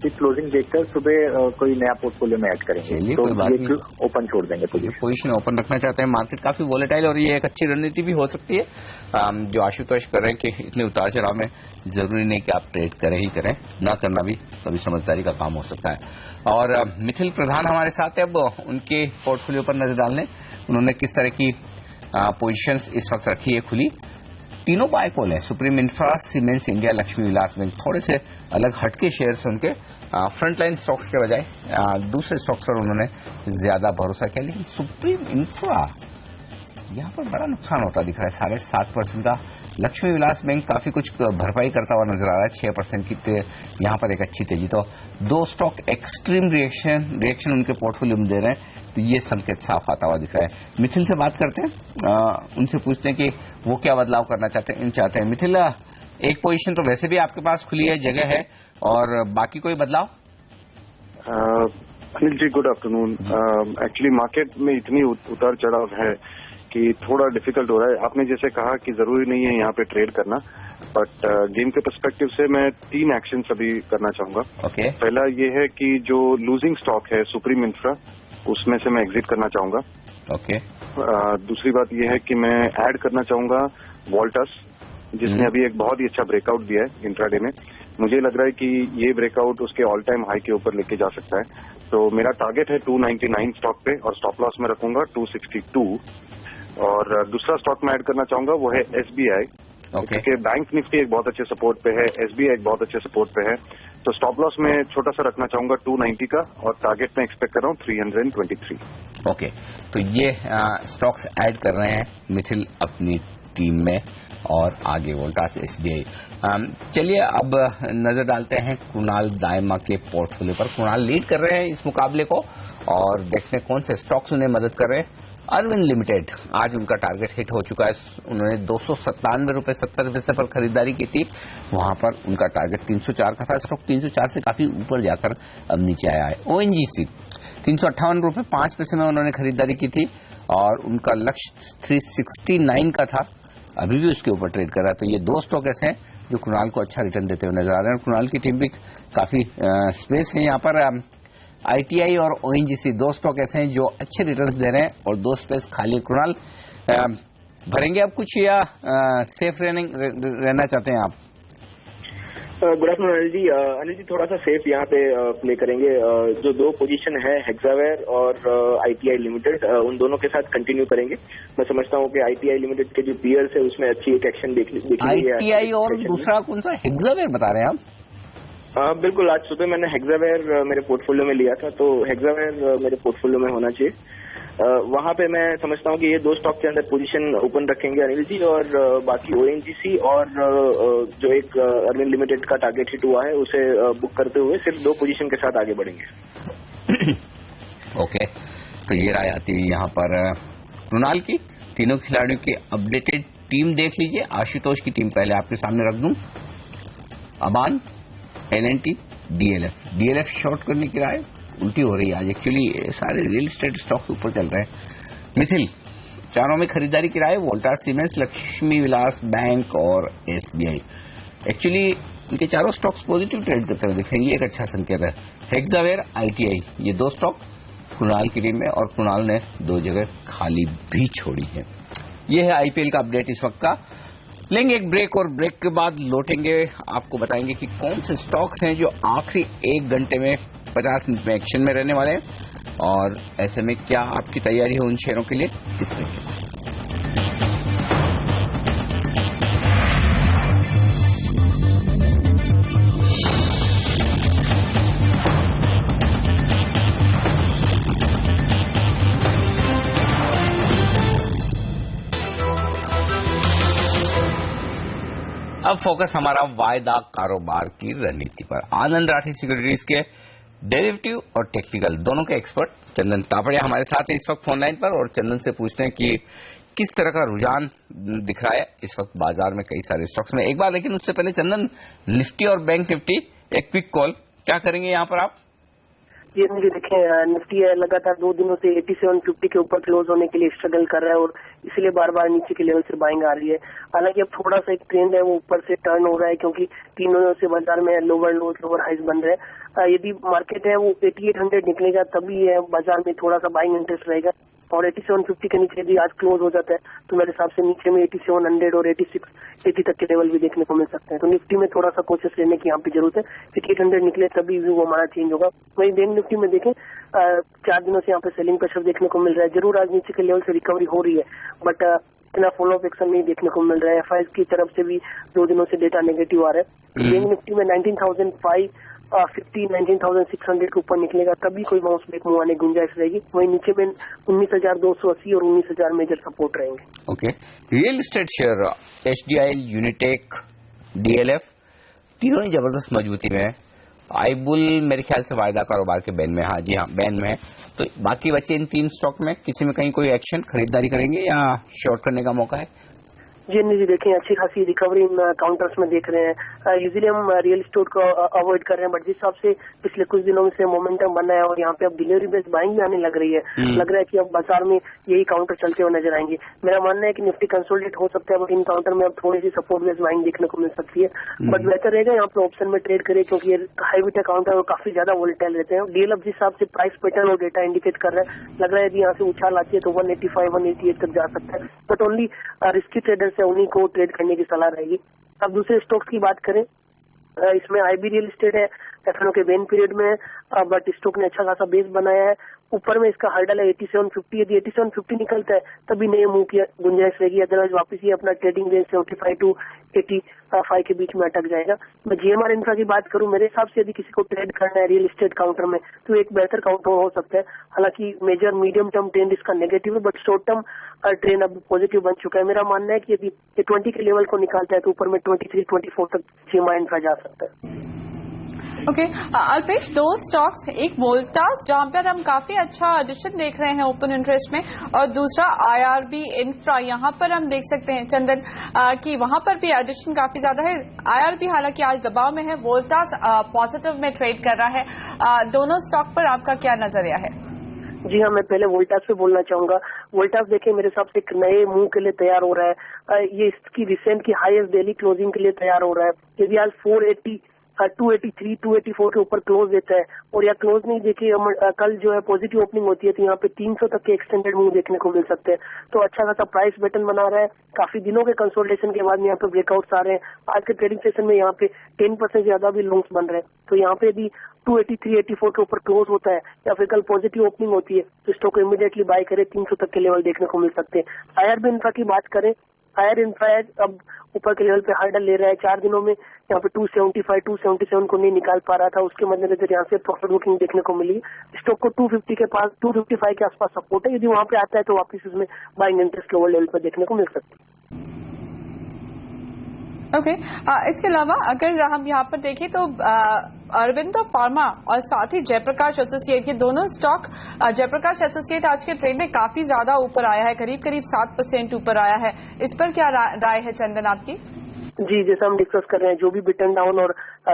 की क्लोजिंग देखकर सुबह कोई नया पोर्टफोलियो में ऐड करेंगे तो ये ओपन छोड़ देंगे। पोजीशन ओपन रखना चाहते हैं। मार्केट काफी वोलेटाइल और ये एक अच्छी रणनीति भी हो सकती है जो आशुतोष कर रहे हैं कि इतने उतार चढ़ाव में जरूरी नहीं कि आप ट्रेड करें ही करें, ना करना भी कभी समझदारी का काम हो सकता है। और मिथिल प्रधान हमारे साथ है। अब उनके पोर्टफोलियो पर नजर डालने उन्होंने किस तरह की पोजीशंस इस वक्त रखी है खुली। तीनों बाय कॉल है, Supreme Infra, Siemens India, Lakshmi Vilas Bank. थोड़े से अलग हटके शेयर्स उनके, फ्रंटलाइन स्टॉक्स के बजाय दूसरे स्टॉक्स पर उन्होंने ज्यादा भरोसा किया। लेकिन सुप्रीम इंफ्रा यहाँ पर बड़ा नुकसान होता दिख रहा है, 7.5% का। लक्ष्मी विलास बैंक काफी कुछ भरपाई करता हुआ नजर आ रहा है, 6% की यहाँ पर एक अच्छी तेजी। तो 2 स्टॉक एक्सट्रीम रिएक्शन उनके पोर्टफोलियो में दे रहे हैं, तो ये संकेत साफ आता हुआ दिख रहा है। मिथिल से बात करते हैं, उनसे पूछते हैं कि वो क्या बदलाव करना चाहते हैं। मिथिल, एक पोजीशन तो वैसे भी आपके पास खुली है, जगह है, और बाकी कोई बदलाव? Anil ji, good afternoon. Actually market में इतनी उतार चढ़ाव है कि थोड़ा डिफिकल्ट हो रहा है। आपने जैसे कहा कि जरूरी नहीं है यहाँ पे ट्रेड करना, बट गेम के पर्सपेक्टिव से मैं 3 एक्शन अभी करना चाहूंगा। Okay. पहला ये है कि जो लूजिंग स्टॉक है सुप्रीम इंफ्रा, उसमें से मैं एग्जिट करना चाहूंगा। Okay. दूसरी बात ये है कि मैं ऐड करना चाहूंगा वोल्टास, जिसने अभी एक बहुत ही अच्छा ब्रेकआउट दिया है इंट्राडे में। मुझे लग रहा है कि ये ब्रेकआउट उसके ऑल टाइम हाई के ऊपर लेके जा सकता है। तो मेरा टारगेट है 299 स्टॉक पे और स्टॉप लॉस में रखूंगा 262। और दूसरा स्टॉक में ऐड करना चाहूंगा वो है SBI, क्योंकि बैंक निफ्टी एक बहुत अच्छे सपोर्ट पे है, SBI एक बहुत अच्छे सपोर्ट पे है। तो स्टॉप लॉस में छोटा सा रखना चाहूंगा 290 का और टारगेट में एक्सपेक्ट कर रहा हूँ 323। ओके, तो ये स्टॉक्स ऐड कर रहे हैं मिथिल अपनी टीम में और आगे वोल्टास SBI। चलिए अब नजर डालते हैं कुणाल दायमा के पोर्टफोलियो पर। कुणाल लीड कर रहे हैं इस मुकाबले को और देखते हैं कौन से स्टॉक्स उन्हें मदद कर रहे हैं। अरविंद लिमिटेड, आज उनका टारगेट हिट हो चुका है। उन्होंने 297 रुपए 70 पैसे पर खरीदारी की थी, वहां पर उनका टारगेट 304 का था। स्टॉक 304 से काफी ऊपर जाकर अब नीचे आया है। ONGC ₹358.05 में उन्होंने खरीदारी की थी और उनका लक्ष्य 369 का था, अभी भी उसके ऊपर ट्रेड कर रहा है। तो ये दो स्टॉक ऐसे हैं जो कुणाल को अच्छा रिटर्न देते हुए नजर आ रहे हैं। कुणाल की टीम भी काफी स्पेस है यहाँ पर। ITI और ONGC दो स्टॉक ऐसे हैं जो अच्छे रिटर्न दे रहे हैं और दो स्पेस खाली। कुणाल भरेंगे आप कुछ या सेफ रहना चाहते हैं आप? गुड आफ्टरनून अनिल जी, थोड़ा सा सेफ यहाँ पे प्ले करेंगे। जो दो पोजीशन है हेक्सावेयर और ITI लिमिटेड, उन दोनों के साथ कंटिन्यू करेंगे। मैं समझता हूँ कि ITI लिमिटेड के जो पीयर्स है उसमें अच्छी एक एक्शन देखी है। ITI और दूसरा कौन सा हेक्सावेयर बता रहे हैं आप? बिल्कुल, आज सुबह मैंने हेक्सावेयर मेरे पोर्टफोलियो में लिया था, तो हेक्सावेयर मेरे पोर्टफोलियो में होना चाहिए। वहां पे मैं समझता हूँ कि ये दो स्टॉक के अंदर पोजीशन ओपन रखेंगे अनिल जी, और बाकी ONGC और जो एक अर्निंग लिमिटेड का टारगेट हिट हुआ है उसे बुक करते हुए सिर्फ दो पोजीशन के साथ आगे बढ़ेंगे। ओके, तो ये राय आती हुई यहाँ पर कुणाल की। तीनों खिलाड़ियों की अपडेटेड टीम देख लीजिए। आशुतोष की टीम पहले आपके सामने रख दूं। अबान, L&T, DLF शॉर्ट करने की राय उल्टी हो रही है आज। एक्चुअली सारे रियल एस्टेट स्टॉक ऊपर चल रहे हैं। मिथिल, चारों में खरीदारी की राय वोल्टास सीमेंट्स, लक्ष्मी विलास बैंक और SBI। एक्चुअली इनके चारों स्टॉक्स पॉजिटिव ट्रेड करते हुए दिखेंगे, एक अच्छा संकेत है। हेक्सावेयर, ITI ये दो स्टॉक कुणाल की टीम में, और कुणाल ने दो जगह खाली भी छोड़ी है। ये है IPL का अपडेट इस वक्त का। लेंगे एक ब्रेक और ब्रेक के बाद लौटेंगे, आपको बताएंगे कि कौन से स्टॉक्स हैं जो आखिरी 1 घंटे में 50 मिनट में एक्शन में रहने वाले हैं, और ऐसे में क्या आपकी तैयारी है उन शेयरों के लिए, इस तरीके से। अब फोकस हमारा वायदा कारोबार की रणनीति पर। आनंद राठी सिक्योरिटीज के डेरिवेटिव और टेक्निकल दोनों के एक्सपर्ट चंदन तापड़िया हमारे साथ हैं इस वक्त फोन लाइन पर, और चंदन से पूछते हैं कि किस तरह का रुझान दिख रहा है इस वक्त बाजार में कई सारे स्टॉक्स में। एक बार लेकिन उससे पहले चंदन, निफ्टी और बैंक निफ्टी एक क्विक कॉल, क्या करेंगे यहाँ पर आप? ये मुझे देखें, निफ्टी है लगातार 2 दिनों से 8750 के ऊपर क्लोज होने के लिए स्ट्रगल कर रहा है, और इसलिए बार बार नीचे के लेवल से बाइंग आ रही है। हालांकि अब थोड़ा सा एक ट्रेंड है वो ऊपर से टर्न हो रहा है, क्योंकि 3 दिनों से बाजार में लोअर लोज लोअर हाइज बन रहे हैं। यदि मार्केट है वो 8800 निकलेगा तभी है बाजार में थोड़ा सा बाइंग इंटरेस्ट रहेगा, और 8750 के नीचे यदि आज क्लोज हो जाता है तो मेरे हिसाब से नीचे में 8700 और 80 तक के लेवल भी देखने को मिल सकते हैं। तो निफ्टी में थोड़ा सा कोशिश लेने की यहाँ पे जरूरत है। 8800 निकले तभी व्यू हमारा चेंज होगा। वहीं बैंक निफ्टी में देखें, 4 दिनों से यहाँ पे सेलिंग प्रेशर देखने को मिल रहा है। जरूर आज नीचे के लेवल से रिकवरी हो रही है, बट इतना फॉलोअप एक्शन नहीं देखने को मिल रहा है। FIs की तरफ से भी 2 दिनों से डेटा नेगेटिव आ रहा है। बैंक निफ्टी में 19,550 19,600 के ऊपर निकलेगा तभी कोई बाउंस बैक मूव आने की गुंजाइश रहेगी। वहीं नीचे में 19,280 और 19,000 मेजर सपोर्ट रहेंगे। Okay, real estate share HDI, Unitech, DLF तीनों ही जबरदस्त मजबूती में है। आईबुल मेरे ख्याल से वायदा कारोबार के बैन में, हाँ जी हाँ बैन में है। तो बाकी बचे इन 3 स्टॉक में किसी में कहीं कोई एक्शन खरीदारी करेंगे या शॉर्ट करने का मौका है? जी नहीं जी, देखें अच्छी खासी रिकवरी इन काउंटर्स में देख रहे हैं। यूजुअली हम रियल एस्टेट को अवॉइड कर रहे हैं, बट जिस हिसाब से पिछले कुछ दिनों से मोमेंटम बना है और यहाँ पे अब डिलीवरी बेस्ड बाइंग भी आने लग रही है, लग रहा है कि अब बाजार में यही काउंटर चलते हुए नजर आएंगे। मेरा मानना है कि निफ्टी कंसोलिडेट हो सकता है, बट इन काउंटर में अब थोड़ी सी सपोर्ट बेस्ड बाइंग देखने को मिल सकती है। बट बेहतर रहेगा यहाँ पे ऑप्शन में ट्रेड करें, क्योंकि ये हाई बीटा काउंटर और काफी ज्यादा वोलेटाइल रहते हैं। DLF जिस हिसाब से प्राइस पैटर्न और डेटा इंडिकेट कर रहा है, लग रहा है यदि यहाँ से उछाल आती है तो 185 188 तक जा सकता है, बट ओनली रिस्की ट्रेडर्स है उन्हीं को ट्रेड करने की सलाह रहेगी। अब दूसरे स्टॉक्स की बात करें, इसमें IB रियल एस्टेट है, FNO के बेन पीरियड में, बट स्टॉक ने अच्छा खासा बेस बनाया है। ऊपर में इसका हर्डल है 8750, यदि 8750 निकलता है तभी नए मूव की गुंजाइश रहेगी, अदरवाइज वापस ये अपना ट्रेडिंग रेंज 75 to 85 के बीच में अटक जाएगा। मैं GMR इंफ्रा की बात करूं, मेरे हिसाब से यदि किसी को ट्रेड करना है रियल एस्टेट काउंटर में तो एक बेहतर काउंटर हो सकता है। हालांकि मेजर मीडियम टर्म ट्रेंड इसका नेगेटिव है, बट शॉर्ट टर्म ट्रेंड अब पॉजिटिव बन चुका है। मेरा मानना है कि यदि 20 के लेवल को निकालता है तो ऊपर में 23-24 तक GMR इंफ्रा जा सकता है। ओके, अल्पेश, 2 स्टॉक्स, एक वोल्टास जहां पर हम काफी अच्छा एडिशन देख रहे हैं ओपन इंटरेस्ट में, और दूसरा IRB इंफ्रा, यहां पर हम देख सकते हैं चंदन कि वहां पर भी एडिशन काफी ज्यादा है। IRB हालांकि आज दबाव में है, वोल्टास पॉजिटिव में ट्रेड कर रहा है। दोनों स्टॉक पर आपका क्या नजरिया है? जी हाँ, मैं पहले वोल्टास पे बोलना चाहूंगा। वोल्टास देखिए मेरे हिसाब से एक नए मूव के लिए तैयार हो रहा है। ये इसकी रिसेंट की हाईएस्ट डेली क्लोजिंग के लिए तैयार हो रहा है। यदि आज 480 283 284 के ऊपर क्लोज देता है और या क्लोज नहीं देखिए कल जो है पॉजिटिव ओपनिंग होती है तो यहाँ पे 300 तक के एक्सटेंडेड मूव देखने को मिल सकते हैं। तो अच्छा खासा प्राइस बैटन बना रहा है। काफी दिनों के कंसोलिडेशन के बाद यहाँ पे ब्रेकआउट्स आ रहे हैं। आज के ट्रेडिंग सेशन में यहाँ पे 10% ज्यादा भी लॉन्ग्स बन रहे हैं। तो यहाँ पे यदि 283 84 के ऊपर क्लोज होता है या फिर कल पॉजिटिव ओपनिंग होती है तो स्टॉक को इमीडिएटली बाय करें। 300 तक के लेवल देखने को मिल सकते हैं। आईआरबी इंफ्रा की बात करें, हायर इंफ्रास्ट्रक्चर अब ऊपर के लेवल पे हर्डल ले रहा है। 4 दिनों में यहाँ पे 275 277 को नहीं निकाल पा रहा था। उसके मद्देनजर यहाँ से प्रॉफिट बुकिंग देखने को मिली। स्टॉक को 250 के पास 255 के आसपास सपोर्ट है। यदि वहां पे आता है तो वापस इसमें बाइंग इंटरेस्ट लोअर लेवल पर देखने को मिल सकती है। ओके, इसके अलावा अगर हम यहाँ पर देखें तो अरविंदो फार्मा और साथ ही जयप्रकाश एसोसिएट, ये दोनों स्टॉक, जयप्रकाश एसोसिएट आज के ट्रेड में काफी ज्यादा ऊपर आया है, करीब 7% ऊपर आया है। इस पर क्या राय है चंदन आपकी? जी, जैसा हम डिस्कस कर रहे हैं, जो भी बिटन डाउन और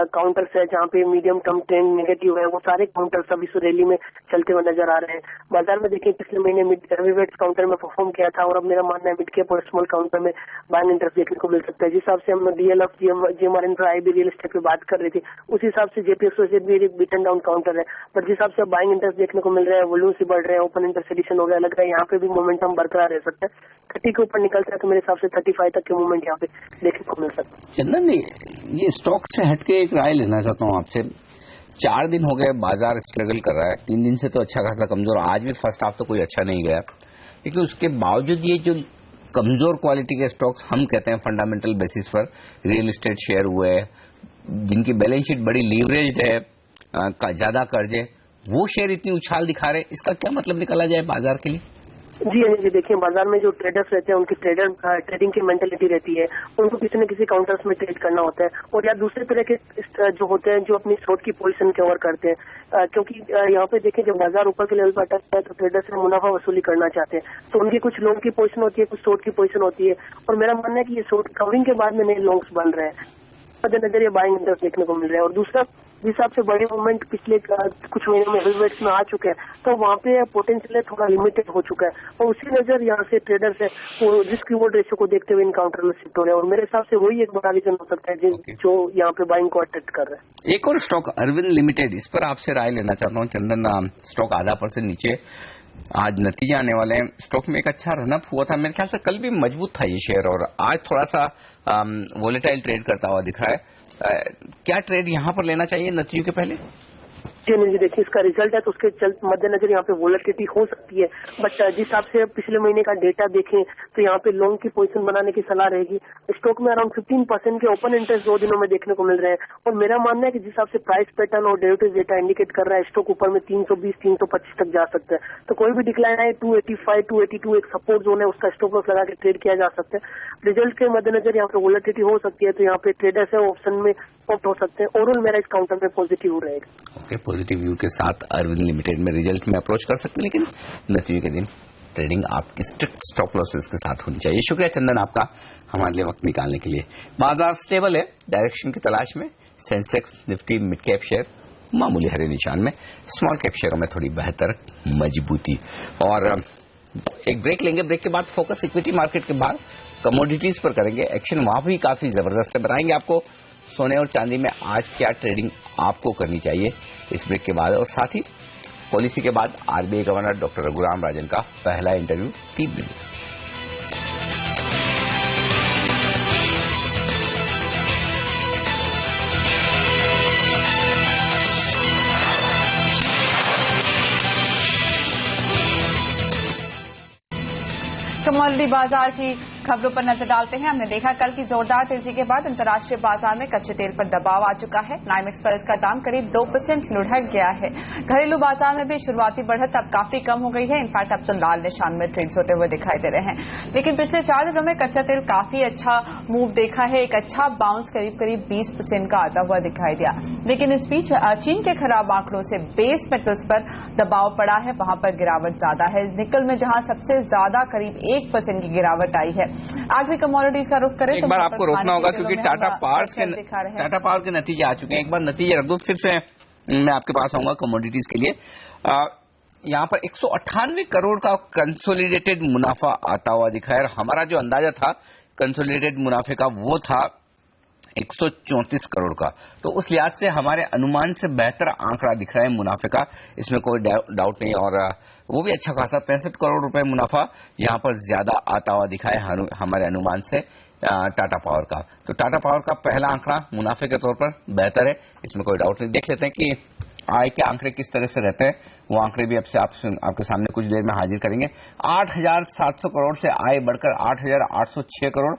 काउंटर्स है जहाँ पे मीडियम टर्म ट्रेंड नेगेटिव है, वो सारे काउंटर्स अभी इस रैली में चलते हुए नजर आ रहे हैं। बाजार में देखिए पिछले महीने मिड हेवीवेट्स काउंटर में परफॉर्म किया था और अब मेरा मानना है मिड कैप और स्मॉल काउंटर में बाइंग इंटरेस्ट देखने को मिल सकता है। जिस हिसाब से हम DLF GMR infra IB real estate पे बात कर रहे थे, उसी हिसाब से जेपी एसोसिएट भी एक बिटन डाउन काउंटर है। पर जिस हिसाब से बाइंग इंटरेस्ट देखने को मिल रहा है, वॉल्यूम से बढ़ रहे हैं, ओपन इंटरेस्ट एडिशन हो गया, लग रहा है यहाँ पे भी मोमेंटम बरकरार रह सकता है। 30 के ऊपर निकलता है तो मेरे हिसाब से 35 तक के मूवमेंट यहाँ पे देखने को मिल सकता है। चंदन जी, ये स्टॉक से हटके एक राय लेना चाहता हूँ आपसे। 4 दिन हो गए बाजार स्ट्रगल कर रहा है, 3 दिन से तो अच्छा खासा कमजोर, आज भी फर्स्ट हाफ तो कोई अच्छा नहीं गया, लेकिन उसके बावजूद ये जो कमजोर क्वालिटी के स्टॉक्स हम कहते हैं फंडामेंटल बेसिस पर रियल एस्टेट शेयर हुए हैं, जिनकी बैलेंस शीट बड़ी लीवरेज्ड है, ज्यादा कर्जे, वो शेयर इतनी उछाल दिखा रहे हैं, इसका क्या मतलब निकाला जाए बाजार के लिए? जी अनिल जी, देखिए बाजार में जो ट्रेडर्स रहते हैं उनकी ट्रेडिंग की मेंटेलिटी रहती है, उनको किसी न किसी काउंटर्स में ट्रेड करना होता है और या दूसरे तरह के जो होते हैं जो अपनी शॉर्ट की पोजीशन कवर करते हैं। क्योंकि यहाँ पे देखें जब बाजार ऊपर के लेवल पर अटकता है तो ट्रेडर्स से मुनाफा वसूली करना चाहते हैं, तो उनकी कुछ लॉन्ग की पोजीशन होती है, कुछ शॉर्ट की पोजीशन होती है और मेरा मानना है कि ये शॉर्ट कवरिंग के बाद में नए लॉन्ग्स बन रहे हैं, नजर ये बाइंग इंटरेस्ट देखने को मिल रहा है। और दूसरा जिस हिसाब से बड़े मूवमेंट पिछले कुछ महीनों में हेवीवेट्स में आ चुके हैं तो वहाँ पे पोटेंशियल थोड़ा लिमिटेड हो चुका है और उसी नजर यहाँ से ट्रेडर्स है वो रिस्क रिवॉर्ड रेशियो को देखते हुए इन काउंटर में शिफ्ट हो रहे हैं और मेरे हिसाब से वही एक बड़ा रीजन हो सकता है जो यहाँ पे बाइंग को अट्रैक्ट कर रहा है। एक और स्टॉक अरविंद लिमिटेड, इस पर आपसे राय लेना चाहता हूँ चंदन। स्टॉक आधा % नीचे, आज नतीजे आने वाले हैं। स्टॉक में एक अच्छा रनअप हुआ था, मेरे ख्याल से कल भी मजबूत था ये शेयर और आज थोड़ा सा वोलेटाइल ट्रेड करता हुआ दिख रहा है। क्या ट्रेड यहाँ पर लेना चाहिए नतीजों के पहले? जी अनिल जी, देखिए इसका रिजल्ट है तो उसके मद्देनजर यहाँ पे वोलेटिलिटी हो सकती है, बट जिस हिसाब से पिछले महीने का डेटा देखें तो यहाँ पे लॉन्ग की पोजीशन बनाने की सलाह रहेगी। स्टॉक में अराउंड 15% के ओपन इंटरेस्ट 2 दिनों में देखने को मिल रहे हैं और मेरा मानना है कि जिस हिसाब से प्राइस पैटर्न और डेरिवेटिव डेटा इंडिकेट कर रहा है स्टॉक ऊपर में 320 325 तक जा सकता है। तो कोई भी डिक्लाइन आए 285 282 एक सपोर्ट जोन है, उसका स्टॉप लॉस लगा के ट्रेड किया जा सकता है। रिजल्ट के मद्देनजर यहाँ पे वोलेटिलिटी हो सकती है तो यहाँ पे ट्रेडर्स है ऑप्शन में ऑप्ट हो सकते हैं। ओवरऑल मेरा इस काउंटर में पॉजिटिव रहेगा। ओके, पॉजिटिव व्यू के साथ अरविंद लिमिटेड में रिजल्ट में अप्रोच कर सकते हैं, लेकिन नतीजे के दिन ट्रेडिंग आपकी स्ट्रिक्ट स्टॉप लॉसेस के साथ होनी चाहिए। शुक्रिया चंदन आपका हमारे लिए वक्त निकालने के लिए। बाजार स्टेबल है, डायरेक्शन की तलाश में। Sensex Nifty mid cap share मामूली हरे निशान में, स्मॉल कैप शेयरों में थोड़ी बेहतर मजबूती। और एक ब्रेक लेंगे, ब्रेक के बाद फोकस इक्विटी मार्केट के बाहर कमोडिटीज पर करेंगे। एक्शन वहां भी काफी जबरदस्त है, बताएंगे आपको सोने और चांदी में आज क्या ट्रेडिंग आपको करनी चाहिए इस ब्रेक के बाद। और साथ ही पॉलिसी के बाद RBI governor doctor Raghuram Rajan का पहला इंटरव्यू 3 दिन। कमोडिटी बाजार की खबरों पर नजर डालते हैं। हमने देखा कल की जोरदार तेजी के बाद अंतर्राष्ट्रीय बाजार में कच्चे तेल पर दबाव आ चुका है। नाइमेक्स पर इसका दाम करीब 2% लुढ़क गया है। घरेलू बाजार में भी शुरुआती बढ़त अब काफी कम हो गई है। इनफैक्ट अब तो लाल निशान में ट्रेड्स होते हुए दिखाई दे रहे हैं। लेकिन पिछले 4 दिनों में कच्चा तेल काफी अच्छा मूव देखा है, एक अच्छा बाउंस करीब 20% का आता हुआ दिखाई दिया। लेकिन इस बीच चीन के खराब आंकड़ों से बेस मेटल्स पर दबाव पड़ा है, वहां पर गिरावट ज्यादा है। निकल में जहां सबसे ज्यादा करीब 1% की गिरावट आई है। आखिरी कमोडिटीज का रुख करें एक बार आपको रोकना होगा क्योंकि टाटा पावर के नतीजे आ चुके हैं। एक बार नतीजे रख दो, फिर से मैं आपके पास आऊंगा कमोडिटीज के लिए। यहाँ पर 198 करोड़ का कंसोलिडेटेड मुनाफा आता हुआ दिखा है और हमारा जो अंदाजा था कंसोलिडेटेड मुनाफे का वो था 134 करोड़ का। तो उस लिहाज से हमारे अनुमान से बेहतर आंकड़ा दिख रहा है मुनाफे का, इसमें कोई डाउट नहीं। और वो भी अच्छा खासा 65 करोड़ रुपए मुनाफा यहाँ पर ज्यादा आता हुआ दिखा है हमारे अनुमान से टाटा पावर का। तो टाटा पावर का पहला आंकड़ा मुनाफे के तौर पर बेहतर है, इसमें कोई डाउट नहीं। देख लेते हैं कि आय के आंकड़े किस तरह से रहते हैं, वो आंकड़े भी अब से आपके सामने कुछ देर में हाजिर करेंगे। 8,700 करोड़ से आय बढ़कर 8,806 करोड़,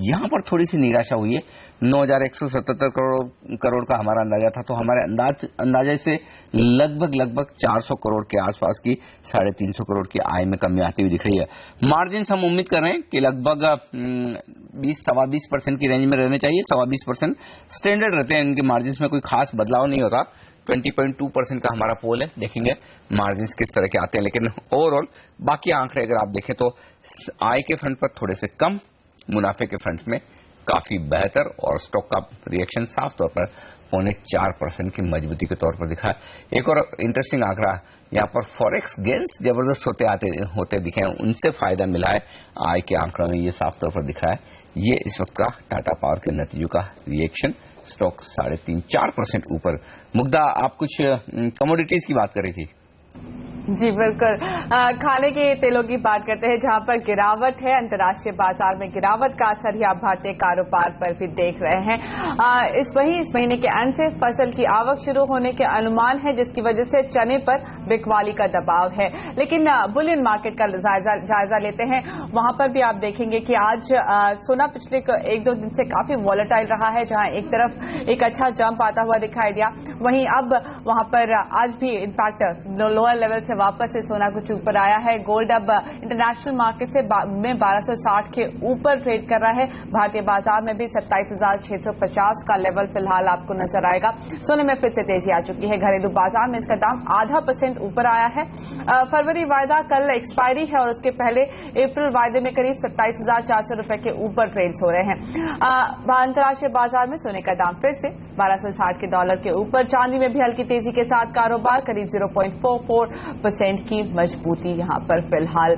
यहां पर थोड़ी सी निराशा हुई है। 9,177 करोड़ का हमारा अंदाजा था, तो हमारे अंदाजे से लगभग 400 करोड़ के आसपास की 350 करोड़ की आय में कमी आती हुई दिख रही है। मार्जिन हम उम्मीद कर रहे हैं कि लगभग 20-20% की रेंज में रहने चाहिए। 20% स्टैंडर्ड रहते हैं इनके मार्जिन में, कोई खास बदलाव नहीं होता। 20.2% का हमारा पोल है, देखेंगे मार्जिन किस तरह के आते हैं। लेकिन ओवरऑल बाकी आंकड़े अगर आप देखें तो आय के फ्रंट पर थोड़े से कम, मुनाफे के फ्रंट में काफी बेहतर और स्टॉक का रिएक्शन साफ तौर पर 4.25% की मजबूती के तौर पर दिखा है। एक और इंटरेस्टिंग आंकड़ा यहाँ पर फॉरेक्स गेन्स जबरदस्त होते दिखे हैं, उनसे फायदा मिला है आय के आंकड़ों में, ये साफ तौर पर दिखा है। ये इस वक्त का टाटा पावर के नतीजों का रिएक्शन, स्टॉक 3.5-4% ऊपर। मुग्धा, आप कुछ कमोडिटीज की बात कर रही थी। जी बिल्कुल, खाने के तेलों की बात करते हैं जहां पर गिरावट है। अंतर्राष्ट्रीय बाजार में गिरावट का असर ही आप भारतीय कारोबार पर भी देख रहे हैं। इस महीने के अंत से फसल की आवक शुरू होने के अनुमान है, जिसकी वजह से चने पर बिकवाली का दबाव है। लेकिन बुलियन मार्केट का जायजा लेते हैं, वहां पर भी आप देखेंगे कि आज सोना पिछले 1-2 दिन से काफी वॉलेटाइल रहा है, जहां एक तरफ एक अच्छा जंप आता हुआ दिखाई दिया, वहीं अब वहां पर आज भी इनफैक्ट लोअर लेवल से वापस से सोना कुछ ऊपर आया है। गोल्ड अब इंटरनेशनल मार्केट से में 1260 के ऊपर ट्रेड कर रहा है। भारतीय बाजार में भी 27,650 का लेवल फिलहाल आपको नजर आएगा। सोने में फिर से तेजी आ चुकी है, घरेलू बाजार में इसका दाम 0.5% ऊपर आया है। फरवरी वायदा कल एक्सपायरी है और उसके पहले अप्रैल वायदे में करीब 27,400 रुपए के ऊपर ट्रेड्स हो रहे हैं। अंतर्राष्ट्रीय बाजार में सोने का दाम फिर से 1260 के डॉलर के ऊपर। चांदी में भी हल्की तेजी के साथ कारोबार, करीब 0.44% की मजबूती यहां पर फिलहाल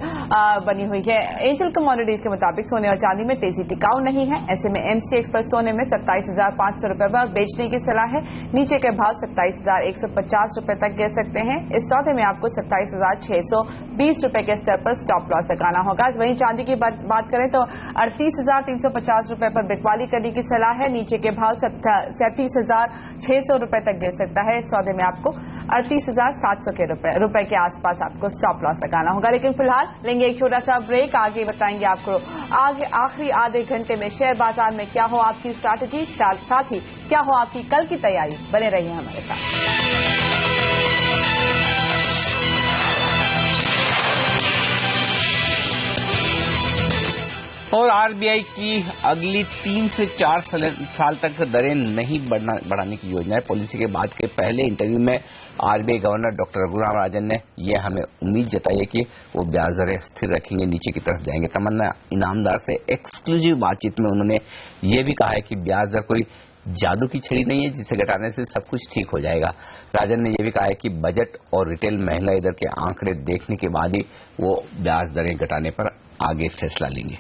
बनी हुई है। एंजल कमोडिटीज के मुताबिक सोने और चांदी में तेजी टिकाऊ नहीं है। ऐसे में MCX पर सोने में 27,500 रुपए पर बेचने की सलाह है। नीचे के भाव 27,150 रुपए तक गिर सकते हैं। इस सौदे में आपको 27,620 रुपए के स्तर पर स्टॉप लॉस लगाना होगा। वहीं चांदी की बात करें तो 38,350 रुपए पर बिकवाली करने की सलाह है। नीचे के भाव 37,600 रुपए तक गिर सकता है। इस सौदे में आपको 38,700 के रुपए के आसपास आपको स्टॉप लॉस लगाना होगा। लेकिन फिलहाल लेंगे एक छोटा सा ब्रेक, आगे बताएंगे आपको आखिरी आधे घंटे में शेयर बाजार में क्या हो आपकी स्ट्रैटेजी, साथ ही क्या हो आपकी कल की तैयारी। बने रहिए हमारे साथ। और RBI की अगली 3 से 4 साल तक दरें नहीं बढ़ाने की योजना है। पॉलिसी के बाद के पहले इंटरव्यू में RBI governor doctor Raghuram Rajan ने यह हमें उम्मीद जताई है कि वो ब्याज दरें स्थिर रखेंगे, नीचे की तरफ जाएंगे। तमन्ना इनामदार से एक्सक्लूसिव बातचीत में उन्होंने ये भी कहा है कि ब्याज दर कोई जादू की छड़ी नहीं है जिसे घटाने से सब कुछ ठीक हो जाएगा। राजन ने यह भी कहा है कि बजट और रिटेल महंगाई दर के आंकड़े देखने के बाद ही वो ब्याज दरें घटाने पर आगे फैसला लेंगे।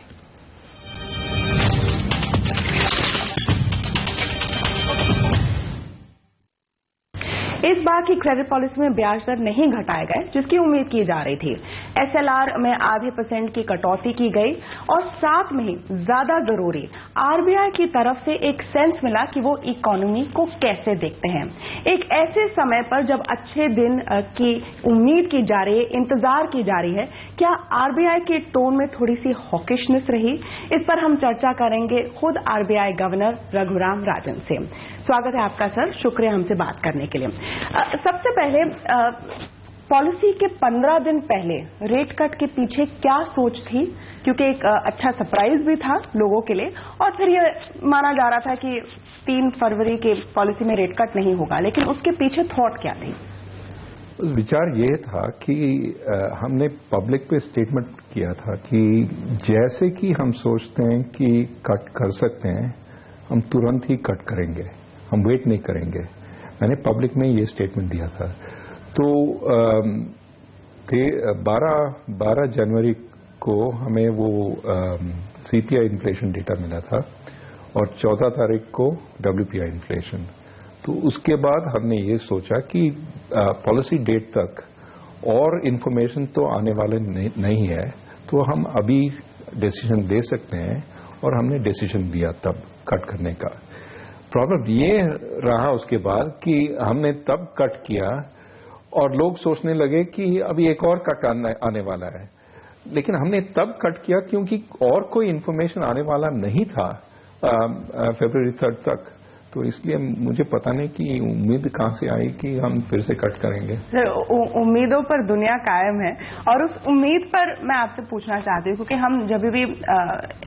इस बार की क्रेडिट पॉलिसी में ब्याज दर नहीं घटाए गए, जिसकी उम्मीद की जा रही थी। SLR में 0.5% की कटौती की गई और साथ में ही ज्यादा जरूरी RBI की तरफ से एक सेंस मिला कि वो इकोनॉमी को कैसे देखते हैं। एक ऐसे समय पर जब अच्छे दिन की उम्मीद की जा रही है, इंतजार की जा रही है, क्या RBI के टोन में थोड़ी सी हॉकिशनेस रही? इस पर हम चर्चा करेंगे खुद RBI गवर्नर रघुराम राजन से। स्वागत है आपका सर, शुक्रिया हमसे बात करने के लिए। सबसे पहले पॉलिसी के 15 दिन पहले रेट कट के पीछे क्या सोच थी? क्योंकि एक अच्छा सरप्राइज भी था लोगों के लिए, और फिर ये माना जा रहा था कि 3 फरवरी के पॉलिसी में रेट कट नहीं होगा, लेकिन उसके पीछे थॉट क्या थी? विचार ये था कि हमने पब्लिक पे स्टेटमेंट किया था कि जैसे कि हम सोचते हैं कि कट कर सकते हैं, हम तुरंत ही कट करेंगे, हम वेट नहीं करेंगे। मैंने पब्लिक में ये स्टेटमेंट दिया था। तो 12 जनवरी को हमें वो CPI इन्फ्लेशन डेटा मिला था और 14 तारीख को WPI इन्फ्लेशन। तो उसके बाद हमने ये सोचा कि पॉलिसी डेट तक और इन्फॉर्मेशन तो आने वाले नहीं है, तो हम अभी डिसीजन दे सकते हैं, और हमने डिसीजन दिया तब कट करने का। प्रॉब्लम ये रहा उसके बाद कि हमने तब कट किया और लोग सोचने लगे कि अभी एक और कट आने वाला है, लेकिन हमने तब कट किया क्योंकि और कोई इन्फॉर्मेशन आने वाला नहीं था फरवरी 3 तक। तो इसलिए मुझे पता नहीं कि उम्मीद कहाँ से आई कि हम फिर से कट करेंगे। उम्मीदों पर दुनिया कायम है, और उस उम्मीद पर मैं आपसे पूछना चाहती हूँ, क्योंकि हम जब भी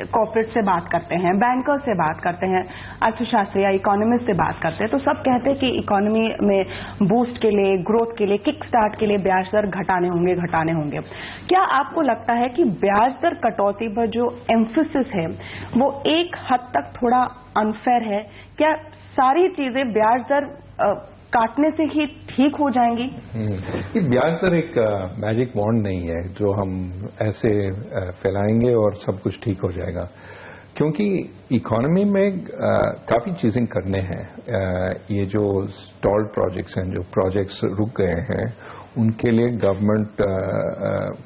कॉर्पोरेट से बात करते हैं, बैंकर से बात करते हैं, अर्थशास्त्री या इकोनॉमिस्ट से बात करते हैं, तो सब कहते हैं कि इकोनॉमी में बूस्ट के लिए, ग्रोथ के लिए, किक स्टार्ट के लिए ब्याज दर घटाने होंगे। क्या आपको लगता है कि ब्याज दर कटौती पर जो एम्फेसिस है वो एक हद तक थोड़ा अनफेयर है? क्या सारी चीजें ब्याज दर काटने से ही ठीक हो जाएंगी? ये ब्याज दर एक मैजिक वॉन्ड नहीं है जो हम ऐसे फैलाएंगे और सब कुछ ठीक हो जाएगा, क्योंकि इकोनॉमी में काफी चीजें करने हैं। ये जो स्टॉल्ड प्रोजेक्ट्स हैं, जो प्रोजेक्ट्स रुक गए हैं, उनके लिए गवर्नमेंट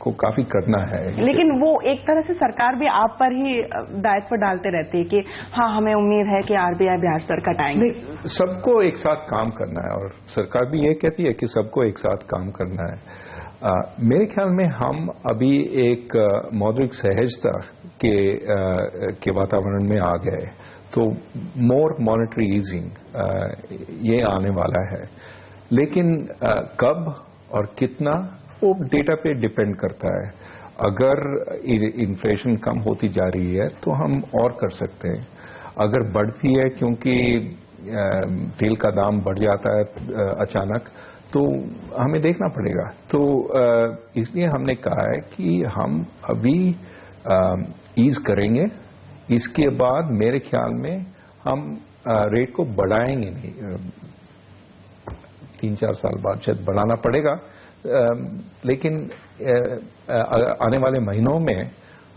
को काफी करना है। लेकिन वो एक तरह से सरकार भी आप पर ही दायित्व डालते रहती है कि हाँ, हमें उम्मीद है कि RBI ब्याज दर घटाएंगे। सबको एक साथ काम करना है, और सरकार भी ये कहती है कि सबको एक साथ काम करना है। मेरे ख्याल में हम अभी एक मौद्रिक सहजता के वातावरण में आ गए, तो मोर मॉनेटरी ईजिंग ये आने वाला है। लेकिन कब और कितना, वो डेटा पे डिपेंड करता है। अगर इन्फ्लेशन कम होती जा रही है तो हम और कर सकते हैं। अगर बढ़ती है क्योंकि तेल का दाम बढ़ जाता है अचानक, तो हमें देखना पड़ेगा। तो इसलिए हमने कहा है कि हम अभी ईज करेंगे, इसके बाद मेरे ख्याल में हम रेट को बढ़ाएंगे नहीं। 3-4 साल बाद शायद बढ़ाना पड़ेगा, लेकिन आने वाले महीनों में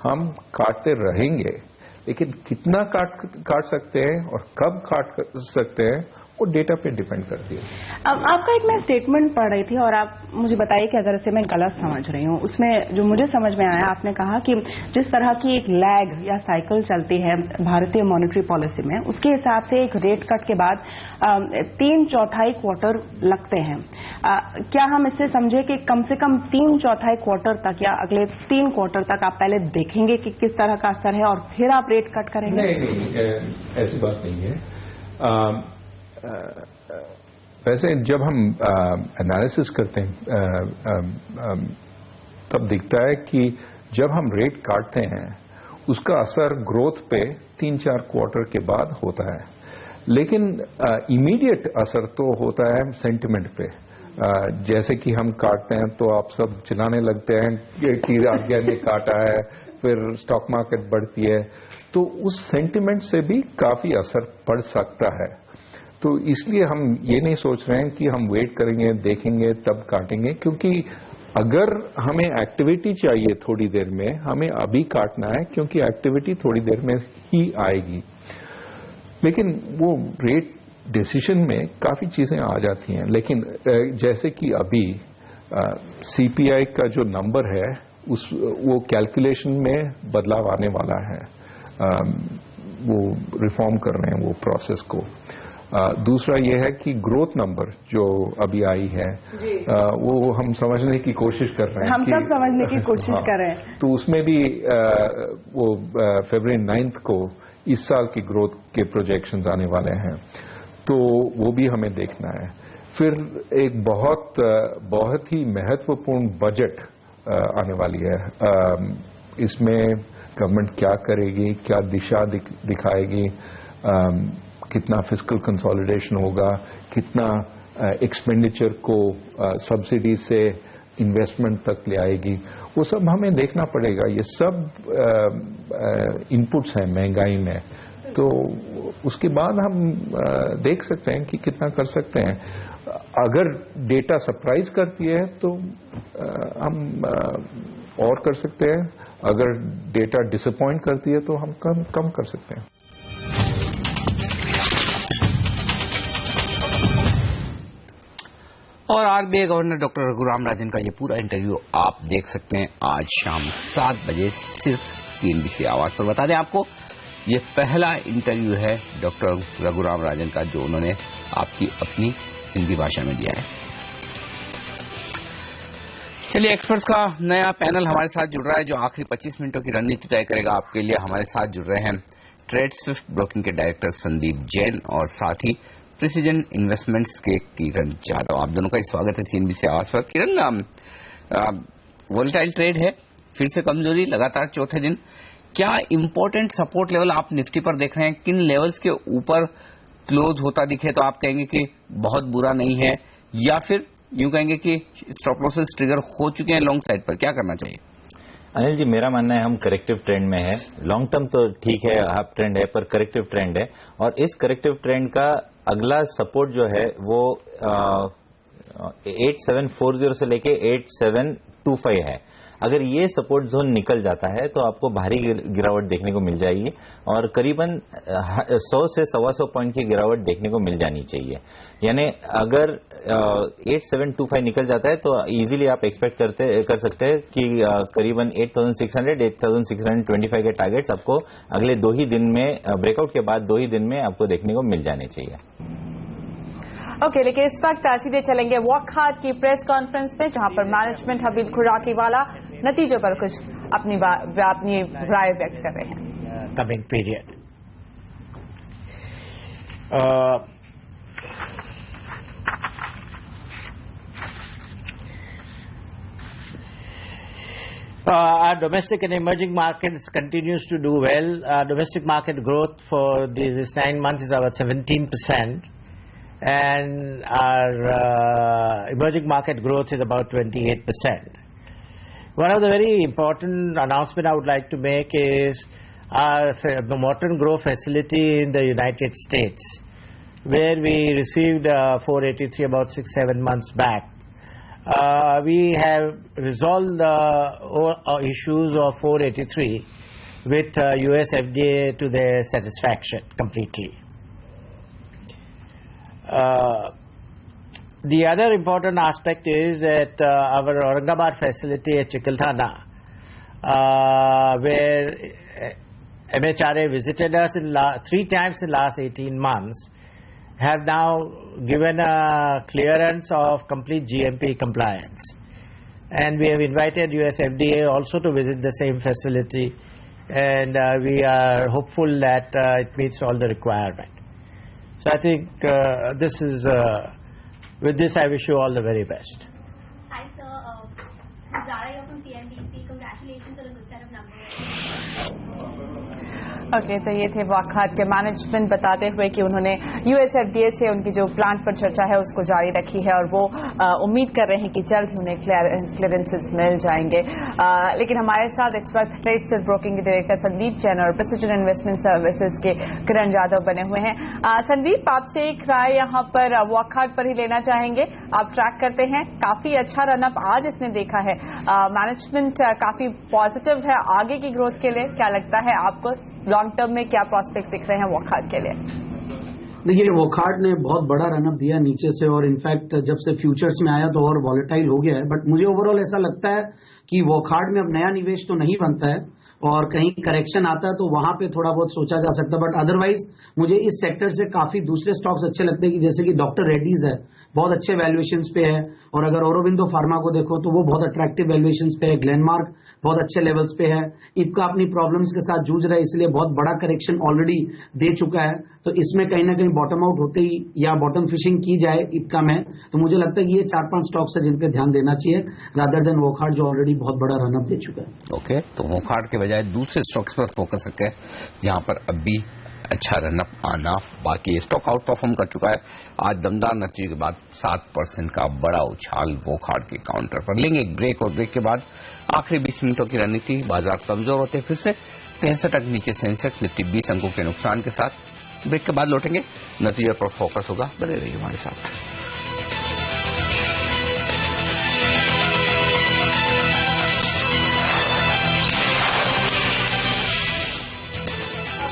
हम काटते रहेंगे। लेकिन कितना काट सकते हैं और कब काट सकते हैं, वो डेटा पे डिपेंड करती है। अब आपका एक मैं स्टेटमेंट पढ़ रही थी, और आप मुझे बताइए कि अगर इसे मैं गलत समझ रही हूँ। उसमें जो मुझे समझ में आया, आपने कहा कि जिस तरह की एक लैग या साइकिल चलती है भारतीय मॉनेटरी पॉलिसी में, उसके हिसाब से एक रेट कट के बाद 3/4 क्वार्टर लगते हैं। क्या हम इससे समझे कि कम से कम 3/4 क्वार्टर तक या अगले 3 क्वार्टर तक आप पहले देखेंगे कि किस तरह का असर है और फिर आप रेट कट करेंगे? नहीं, ऐसी बात नहीं है। वैसे जब हम एनालिसिस करते हैं तब दिखता है कि जब हम रेट काटते हैं उसका असर ग्रोथ पे 3-4 क्वार्टर के बाद होता है, लेकिन इमीडिएट असर तो होता है सेंटिमेंट पे। जैसे कि हम काटते हैं तो आप सब चिल्लाने लगते हैं कि RBI ने काटा है, फिर स्टॉक मार्केट बढ़ती है, तो उस सेंटिमेंट से भी काफी असर पड़ सकता है। तो इसलिए हम ये नहीं सोच रहे हैं कि हम वेट करेंगे, देखेंगे, तब काटेंगे, क्योंकि अगर हमें एक्टिविटी चाहिए थोड़ी देर में, हमें अभी काटना है, क्योंकि एक्टिविटी थोड़ी देर में ही आएगी। लेकिन वो रेट डिसीजन में काफी चीजें आ जाती हैं। लेकिन जैसे कि अभी CPI का जो नंबर है, वो कैलकुलेशन में बदलाव आने वाला है। वो रिफॉर्म कर रहे हैं वो प्रोसेस को। दूसरा ये है कि ग्रोथ नंबर जो अभी आई है, वो हम समझने की कोशिश कर रहे हैं। हम सब समझने की कोशिश कर रहे हैं। तो उसमें भी वो फरवरी 9 को इस साल की ग्रोथ के प्रोजेक्शंस आने वाले हैं, तो वो भी हमें देखना है। फिर एक बहुत ही महत्वपूर्ण बजट आने वाली है। इसमें गवर्नमेंट क्या करेगी, क्या दिशा दिखाएगी, कितना फिस्कल कंसोलिडेशन होगा, कितना एक्सपेंडिचर को सब्सिडी से इन्वेस्टमेंट तक ले आएगी, वो सब हमें देखना पड़ेगा। ये सब इनपुट्स हैं महंगाई में, तो उसके बाद हम देख सकते हैं कि कितना कर सकते हैं। अगर डेटा सरप्राइज करती है तो हम और कर सकते हैं, अगर डेटा डिसअपॉइंट करती है तो हम कम कर सकते हैं। और RBI governor doctor Raghuram Rajan का ये पूरा इंटरव्यू आप देख सकते हैं आज शाम 7 बजे सिर्फ सीएनबीसी आवाज पर। बता दें आपको, ये पहला इंटरव्यू है डॉक्टर रघुराम राजन का जो उन्होंने आपकी अपनी हिंदी भाषा में दिया है। चलिए, एक्सपर्ट्स का नया पैनल हमारे साथ जुड़ रहा है जो आखिरी 25 मिनटों की रणनीति तय करेगा आपके लिए। हमारे साथ जुड़ रहे हैं ट्रेड स्विफ्ट ब्रोकिंग के डायरेक्टर संदीप जैन और साथ ही प्रिसीजन इन्वेस्टमेंट्स के किरण जाधव। आप दोनों का स्वागत है सीएनबीसी आवाज पर। किरण, वोलेटाइल ट्रेड है, फिर से कमजोरी लगातार चौथे दिन। क्या इंपॉर्टेंट सपोर्ट लेवल आप निफ्टी पर देख रहे हैं? किन लेवल्स के ऊपर क्लोज होता दिखे तो आप कहेंगे कि बहुत बुरा नहीं है, या फिर यूं कहेंगे कि स्टॉप लॉसेस ट्रिगर हो चुके हैं लॉन्ग साइड पर? क्या करना चाहिए? अनिल जी, मेरा मानना है हम करेक्टिव ट्रेंड में है। लॉन्ग टर्म तो ठीक है, अप ट्रेंड है, पर करेक्टिव ट्रेंड है और इस करेक्टिव ट्रेंड का अगला सपोर्ट जो है वो 8740 से लेके 8725 है। अगर ये सपोर्ट जोन निकल जाता है तो आपको भारी गिरावट देखने को मिल जाएगी और करीबन 100 से 125 पॉइंट की गिरावट देखने को मिल जानी चाहिए। यानी अगर 8725 निकल जाता है तो इजीली आप एक्सपेक्ट कर सकते हैं कि करीबन 8600 8625 के टारगेट्स आपको अगले 2 ही दिन में, ब्रेकआउट के बाद 2 ही दिन में आपको देखने को मिल जाने चाहिए। ओके, लेकिन इस वक्त सीधे चलेंगे वॉकहार्ट की प्रेस कॉन्फ्रेंस में जहां पर मैनेजमेंट हबीब खुराकीवाला नतीजों पर कुछ अपनी राय व्यक्त कर रहे हैं। Coming period our domestic and emerging markets continues to do well. Domestic market growth for this 9 months is about 17%. And our emerging market growth is about 28%. One of the very important announcement I would like to make is our Morton Grove facility in the United States, where we received 483 about 6-7 months back. We have resolved the issues of 483 with US FDA to their satisfaction completely. The other important aspect is that our Aurangabad facility at Chikalthana, where MHRA visited us in 3 times in the last 18 months, have now given a clearance of complete GMP compliance. And we have invited US FDA also to visit the same facility, and we are hopeful that it meets all the requirements. So I think this is, with this I wish you all the very best. Hi sir, Zara here from CNBC. Congratulations on a good set of numbers. Okay, तो ये थे वॉकहार्ट के मैनेजमेंट बताते हुए कि उन्होंने यूएसएफडीए से उनकी जो प्लांट पर चर्चा है उसको जारी रखी है और वो उम्मीद कर रहे हैं कि जल्द ही उन्हें क्लियरेंसेस मिल जाएंगे। लेकिन हमारे साथ इस वक्त ट्रेड स्विफ्ट ब्रोकिंग के डायरेक्टर संदीप जैन और प्रिसीजन इन्वेस्टमेंट सर्विसेज के किरण जाधव बने हुए हैं। संदीप, आपसे एक राय यहाँ पर वॉकहार्ट पर ही लेना चाहेंगे। आप ट्रैक करते हैं, काफी अच्छा रनअप आज इसने देखा है, मैनेजमेंट काफी पॉजिटिव है आगे की ग्रोथ के लिए। क्या लगता है आपको लॉन्ग टर्म में क्या प्रोस्पेक्ट्स दिख रहे हैं वॉकहार्ट के लिए? देखिए, वॉकहार्ट ने बहुत बड़ा रनअप दिया नीचे से और इनफैक्ट जब से फ्यूचर्स में आया तो और वॉलेटाइल हो गया है। बट मुझे ओवरऑल ऐसा लगता है कि वॉकहार्ट में अब नया निवेश तो नहीं बनता है और कहीं करेक्शन आता है तो वहां पे थोड़ा बहुत सोचा जा सकता है। बट अदरवाइज मुझे इस सेक्टर से काफी दूसरे स्टॉक्स अच्छे लगते हैं कि जैसे कि डॉक्टर रेड्डीज है, बहुत अच्छे वैल्यूएशंस पे है, और अगर औरोबिंदो फार्मा को देखो तो वो बहुत अट्रैक्टिव वैल्यूएशंस पे है, ग्लेनमार्क बहुत अच्छे लेवल्स पे है, इपका अपनी प्रॉब्लम्स के साथ जूझ रहा है इसलिए बहुत बड़ा करेक्शन ऑलरेडी दे चुका है। तो इसमें कहीं ना कहीं बॉटम आउट होते ही या बॉटम फिशिंग की जाए इपका में, तो मुझे लगता है कि ये 4-5 स्टॉक्स है जिन पे ध्यान देना चाहिए रादर देन वॉकहार्ट जो ऑलरेडी बहुत बड़ा रनअप दे चुका है। ओके, तो वॉकहार्ट के बजाय दूसरे स्टॉक्स पर फोकस रखें जहां पर अभी अच्छा रनअप आना बाकी। स्टॉक आउट परफॉर्म कर चुका है आज दमदार नतीजे के बाद 7% का बड़ा उछाल वॉकहार्ट के काउंटर पर। लेंगे एक ब्रेक और ब्रेक के बाद आखिरी 20 मिनटों की रणनीति। बाजार कमजोर होते फिर से 63 अंक नीचे सेंसेक्स, निफ्टी 20 अंकों के नुकसान के साथ। ब्रेक के बाद लौटेंगे, नतीजे पर फोकस होगा, बने रहिए हमारे साथ।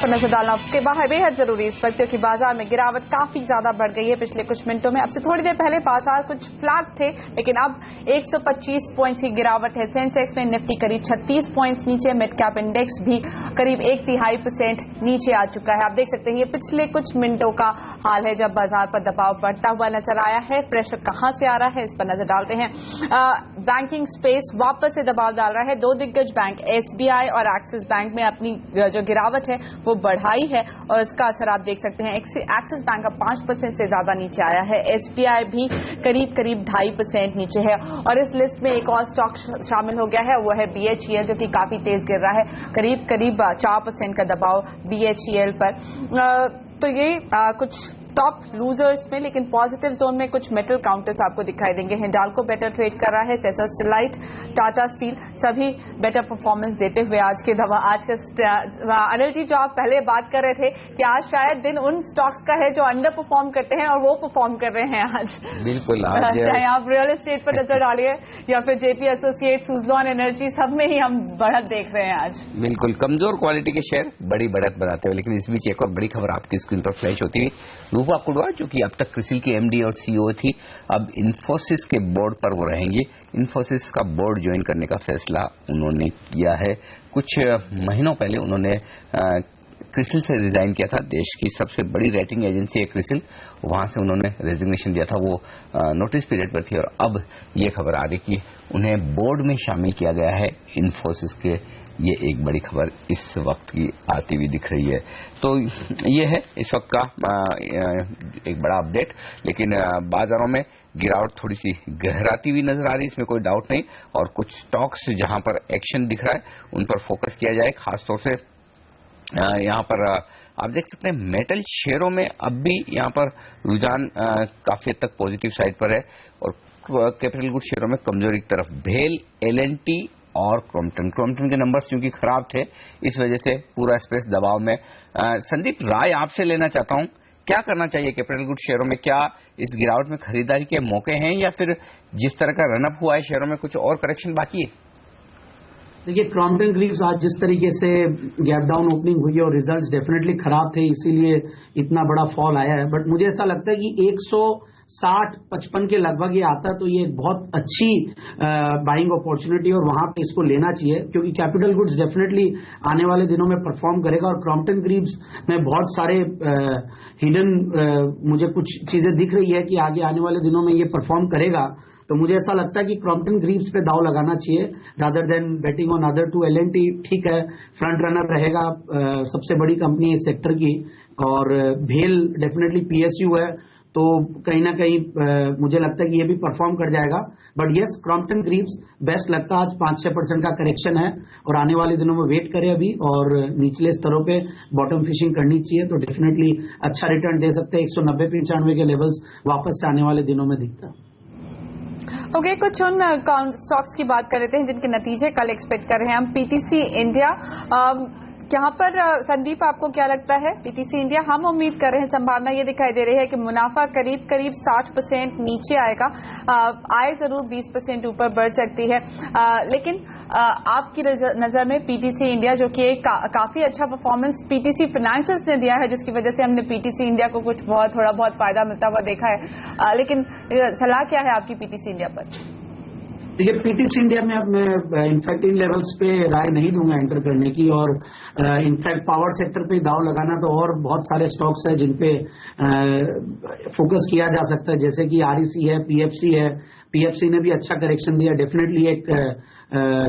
पर नजर डालना के बाहर बेहद जरूरी इस वक्त, क्योंकि बाजार में गिरावट काफी ज्यादा बढ़ गई है पिछले कुछ मिनटों में। अब से थोड़ी देर पहले बाजार कुछ फ्लैट थे, लेकिन अब 125 पॉइंट्स की गिरावट है सेंसेक्स में। निफ्टी करीब 36 पॉइंट्स नीचे, मिड कैप इंडेक्स भी करीब 1/3% नीचे आ चुका है। आप देख सकते हैं ये पिछले कुछ मिनटों का हाल है जब बाजार पर दबाव बढ़ता हुआ नजर आया है। प्रेशर कहां से आ रहा है इस पर नजर डालते हैं। बैंकिंग स्पेस वापस से दबाव डाल रहा है। दो दिग्गज बैंक एसबीआई और एक्सिस बैंक में अपनी जो गिरावट है वो बढ़ाई है, और इसका असर आप देख सकते हैं। एक्सिस बैंक का 5% से ज्यादा नीचे आया है, एसबीआई भी करीब 2.5% नीचे है। और इस लिस्ट में एक और स्टॉक शामिल हो गया है, वो है बीएचईएल, जो कि काफी तेज गिर रहा है, करीब 4% का दबाव बीएचईएल पर। तो ये कुछ टॉप लूजर्स में, लेकिन पॉजिटिव जोन में कुछ मेटल काउंटर्स आपको दिखाई देंगे। हिंडाल्को बेटर ट्रेड कर रहा है, सेसा स्टेलाइट, टाटा स्टील सभी बेटर परफॉर्मेंस देते हुए आज के अनिल जी, जो आप पहले बात कर रहे थे कि आज शायद दिन उन स्टॉक्स का है जो अंडर परफॉर्म करते हैं और वो परफॉर्म कर रहे हैं आज। बिल्कुल, चाहे आप रियल एस्टेट पर नजर डालिए या फिर जेपी एसोसिएट, सुजलॉन एनर्जी, सब में ही हम बढ़त देख रहे हैं आज। बिल्कुल कमजोर क्वालिटी के शेयर बड़ी बढ़त बनाते हुए, लेकिन इस बीच एक और बड़ी खबर आपकी स्क्रीन पर फ्लैश होती हुई, रूपा कुडवा जो कि अब तक क्रिसिल की एमडी और सीईओ थी, अब इन्फोसिस के बोर्ड पर वो रहेंगी। इन्फोसिस का बोर्ड ज्वाइन करने का फैसला उन्होंने किया है। कुछ महीनों पहले उन्होंने क्रिसिल से रिजाइन किया था, देश की सबसे बड़ी रेटिंग एजेंसी है क्रिसिल, वहां से उन्होंने रेजिग्नेशन दिया था, वो नोटिस पीरियड पर थी, और अब ये खबर आ रही कि उन्हें बोर्ड में शामिल किया गया है इन्फोसिस के। ये एक बड़ी खबर इस वक्त की आती हुई दिख रही है। तो ये है इस वक्त का एक बड़ा अपडेट, लेकिन बाजारों में गिरावट थोड़ी सी गहराती हुई नजर आ रही है, इसमें कोई डाउट नहीं। और कुछ स्टॉक्स जहां पर एक्शन दिख रहा है उन पर फोकस किया जाए, खासतौर से यहाँ पर आप देख सकते हैं मेटल शेयरों में अब भी यहाँ पर रुझान काफी हद तक पॉजिटिव साइड पर है, और कैपिटल गुड शेयरों में कमजोरी की तरफ भेल, एलएनटी और क्रॉम्पटन के नंबर्स क्योंकि खराब थे, इस वजह से पूरा स्पेस दबाव में। संदीप, राय आपसे लेना चाहता हूं, क्या करना चाहिए कैपिटल गुड शेयरों में? क्या इस गिरावट में खरीदारी के मौके हैं, या फिर जिस तरह का रनअप हुआ है शेयरों में कुछ और करेक्शन बाकी है? देखिए, क्रॉम्पटन ग्रीव्स आज जिस तरीके से गैप डाउन ओपनिंग हुई है और रिजल्ट्स डेफिनेटली खराब थे, इसीलिए इतना बड़ा फॉल आया है। बट मुझे ऐसा लगता है कि 160-55 के लगभग ये आता तो ये एक बहुत अच्छी बाइंग अपॉर्चुनिटी और वहां पे इसको लेना चाहिए, क्योंकि कैपिटल गुड्स डेफिनेटली आने वाले दिनों में परफॉर्म करेगा। और क्रॉम्पटन ग्रीव्स में बहुत सारे हिडन मुझे कुछ चीजें दिख रही है कि आगे आने वाले दिनों में ये परफॉर्म करेगा। तो मुझे ऐसा लगता है कि क्रॉम्पटन ग्रीव्स पे दाव लगाना चाहिए rather than betting on other two. L and T ठीक है, फ्रंट रनर रहेगा, सबसे बड़ी कंपनी है इस सेक्टर की, और भेल डेफिनेटली पीएसयू है, तो कहीं ना कहीं मुझे लगता है कि ये भी परफॉर्म कर जाएगा। But yes, Crompton Greaves best लगता है। आज 5-6% का करेक्शन है और आने वाले दिनों में वेट करें अभी, और निचले स्तरों पे बॉटम फिशिंग करनी चाहिए, तो डेफिनेटली अच्छा रिटर्न दे सकते हैं। 190-95 के लेवल्स वापस से आने वाले दिनों में दिखता है। ओके, कुछ उन स्टॉक्स की बात कर लेते हैं जिनके नतीजे कल एक्सपेक्ट कर रहे हैं हम। पीटीसी इंडिया, यहाँ पर संदीप आपको क्या लगता है? पीटीसी इंडिया हम उम्मीद कर रहे हैं, संभावना ये दिखाई दे रही है कि मुनाफा करीब 60% नीचे आएगा, आय जरूर 20% ऊपर बढ़ सकती है, लेकिन आपकी नजर में पीटीसी इंडिया, जो कि एक काफी अच्छा परफॉर्मेंस पीटीसी फाइनेंशियल्स ने दिया है, जिसकी वजह से हमने पीटीसी इंडिया को कुछ थोड़ा बहुत फायदा मिलता हुआ देखा है, लेकिन सलाह क्या है आपकी पीटीसी इंडिया पर? देखिए, पीटीसी इंडिया में अब मैं इनफैक्ट इन लेवल्स पे राय नहीं दूंगा एंटर करने की, और इनफैक्ट पावर सेक्टर पे दाव लगाना तो और बहुत सारे स्टॉक्स है जिन पे फोकस किया जा सकता है, जैसे कि आरईसी है, पीएफसी है। पीएफसी ने भी अच्छा करेक्शन दिया, डेफिनेटली एक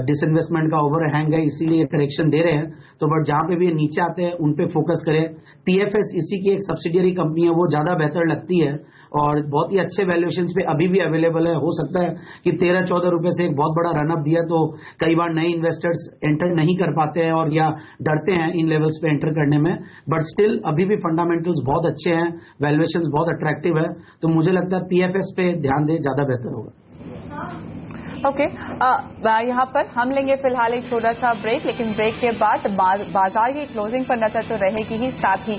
डिसइन्वेस्टमेंट का ओवरहैंग है, इसीलिए करेक्शन दे रहे हैं। तो बट जहां पे भी ये नीचे आते हैं उन पे फोकस करें। पीएफएस इसी की एक सब्सिडियरी कंपनी है, वो ज्यादा बेहतर लगती है और बहुत ही अच्छे वैल्यूएशंस पे अभी भी अवेलेबल है। हो सकता है कि 13-14 रुपए से एक बहुत बड़ा रनअप दिया, तो कई बार नए इन्वेस्टर्स एंटर नहीं कर पाते हैं और या डरते हैं इन लेवल्स पे एंटर करने में, बट स्टिल अभी भी फंडामेंटल्स बहुत अच्छे हैं, वैल्यूएशंस बहुत अट्रैक्टिव है, तो मुझे लगता है पीएफएस पे ध्यान दे, ज्यादा बेहतर होगा। ओके, यहाँ पर हम लेंगे फिलहाल एक छोटा सा ब्रेक, लेकिन ब्रेक के बाद बाजार की क्लोजिंग पर नजर तो रहेगी ही, साथ ही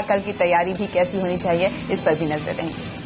कल की तैयारी भी कैसी होनी चाहिए इस पर भी नजर रहेंगी।